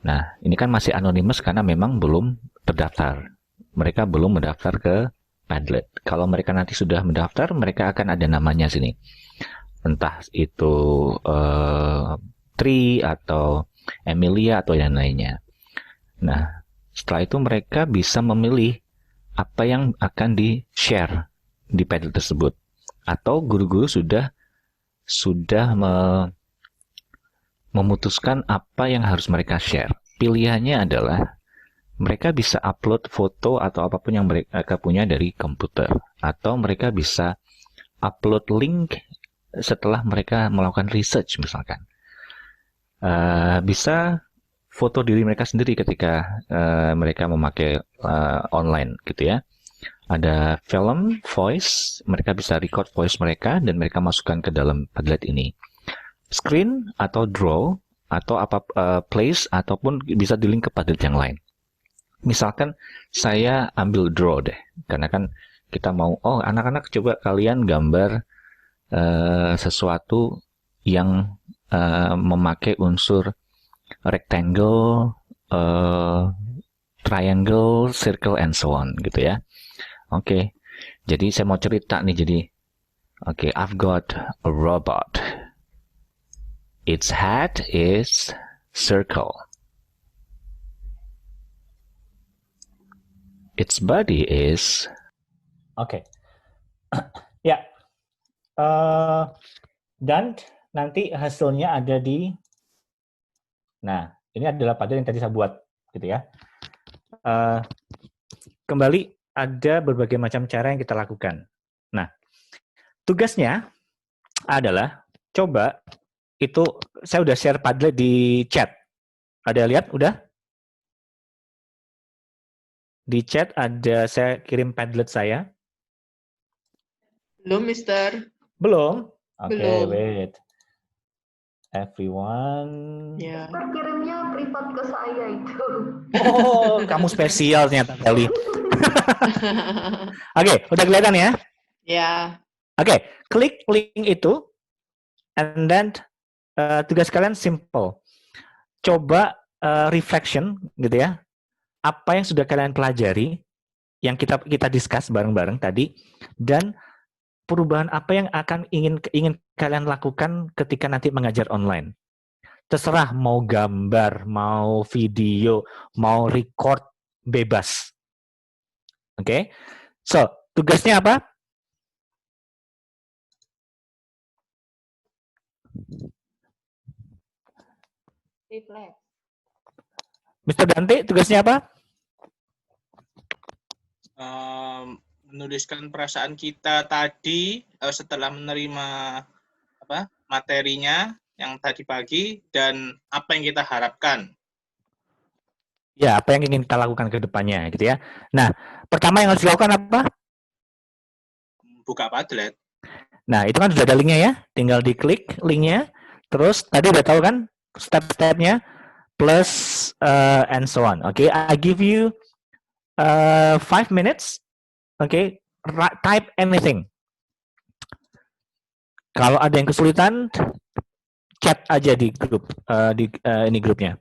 Nah, ini kan masih anonymous karena memang belum terdaftar. Mereka belum mendaftar ke Padlet. Kalau mereka nanti sudah mendaftar, mereka akan ada namanya sini. Entah itu Tri atau Emilia atau yang lainnya. Nah, setelah itu mereka bisa memilih apa yang akan di-share di Padlet tersebut. Atau guru-guru sudah memutuskan apa yang harus mereka share. Pilihannya adalah mereka bisa upload foto atau apapun yang mereka punya dari komputer. Atau mereka bisa upload link setelah mereka melakukan research misalkan. Bisa foto diri mereka sendiri ketika mereka memakai online gitu ya. Ada film, voice, mereka bisa record voice mereka dan mereka masukkan ke dalam Padlet ini. Screen atau draw atau place ataupun bisa di-link ke Padlet yang lain. Misalkan saya ambil draw deh, karena kan kita mau, anak-anak coba kalian gambar sesuatu yang memakai unsur rectangle, triangle, circle, and so on, gitu ya. Oke, jadi saya mau cerita nih, jadi oke, I've got a robot. Its head is circle. Its body is oke. Ya. Dan nanti hasilnya ada di, nah, ini adalah Padlet yang tadi saya buat, gitu ya. Kembali, ada berbagai macam cara yang kita lakukan. Nah, tugasnya adalah, coba, itu, saya udah share Padlet di chat. Ada lihat, udah? Di chat ada, saya kirim Padlet saya. Belum, Mister. Belum? Oke, Belum. wait. Everyone. Ya. Kirimnya privat ke saya itu. Oh, kamu spesial ternyata, Kelly. Oke, udah kelihatan ya? Ya. Oke, klik link itu, and then tugas kalian simple. Coba reflection, gitu ya. Apa yang sudah kalian pelajari, yang kita discuss bareng-bareng tadi, dan perubahan apa yang akan ingin kalian lakukan ketika nanti mengajar online. Terserah mau gambar, mau video, mau record, bebas. Oke? So, tugasnya apa? Reflect. Mr. Dante, tugasnya apa? Menuliskan perasaan kita tadi setelah menerima materinya yang tadi pagi dan apa yang kita harapkan. Ya, apa yang ingin kita lakukan ke depannya, gitu ya. Nah, pertama yang harus dilakukan apa? Buka Padlet. Nah, itu kan sudah ada linknya ya. Tinggal diklik linknya. Terus, tadi udah tahu kan step-stepnya? Plus, and so on. Oke, I give you 5 minutes. Oke, type anything. Kalau ada yang kesulitan, chat aja di grup, ini grupnya.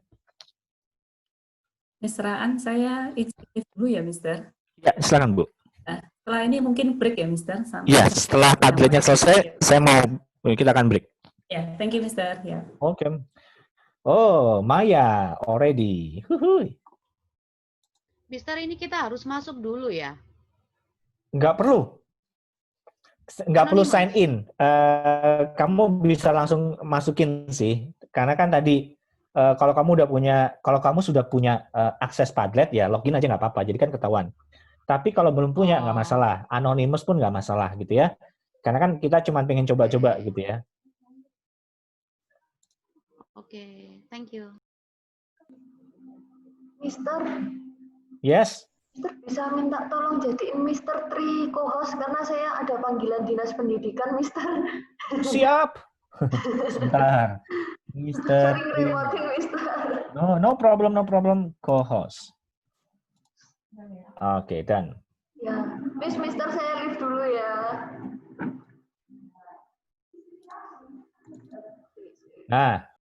Mesraan saya izin dulu ya, Mister. Ya, silakan Bu. Nah, setelah ini mungkin break ya, Mister. Ya, setelah Padletnya selesai, kita akan break. Ya, thank you, Mister. Ya. Oke. Oh, Maya, already. Huhuy. Mister, ini kita harus masuk dulu ya? Nggak perlu sign in. Kamu bisa langsung masukin sih, karena kan tadi kalau kamu sudah punya akses Padlet ya login aja nggak apa-apa, jadi kan ketahuan. Tapi kalau belum punya nggak masalah, anonymous pun nggak masalah gitu ya, karena kan kita cuma pengen coba-coba gitu ya. Oke, thank you. Mister. Yes. Mister bisa minta tolong jadiin Mister Tri co-host karena saya ada panggilan dinas pendidikan, Mister. Siap. Sebentar. Mister. Sorry remoting, Mister. No problem, co-host. Oke, done. Ya, Mister saya leave dulu ya. Nah,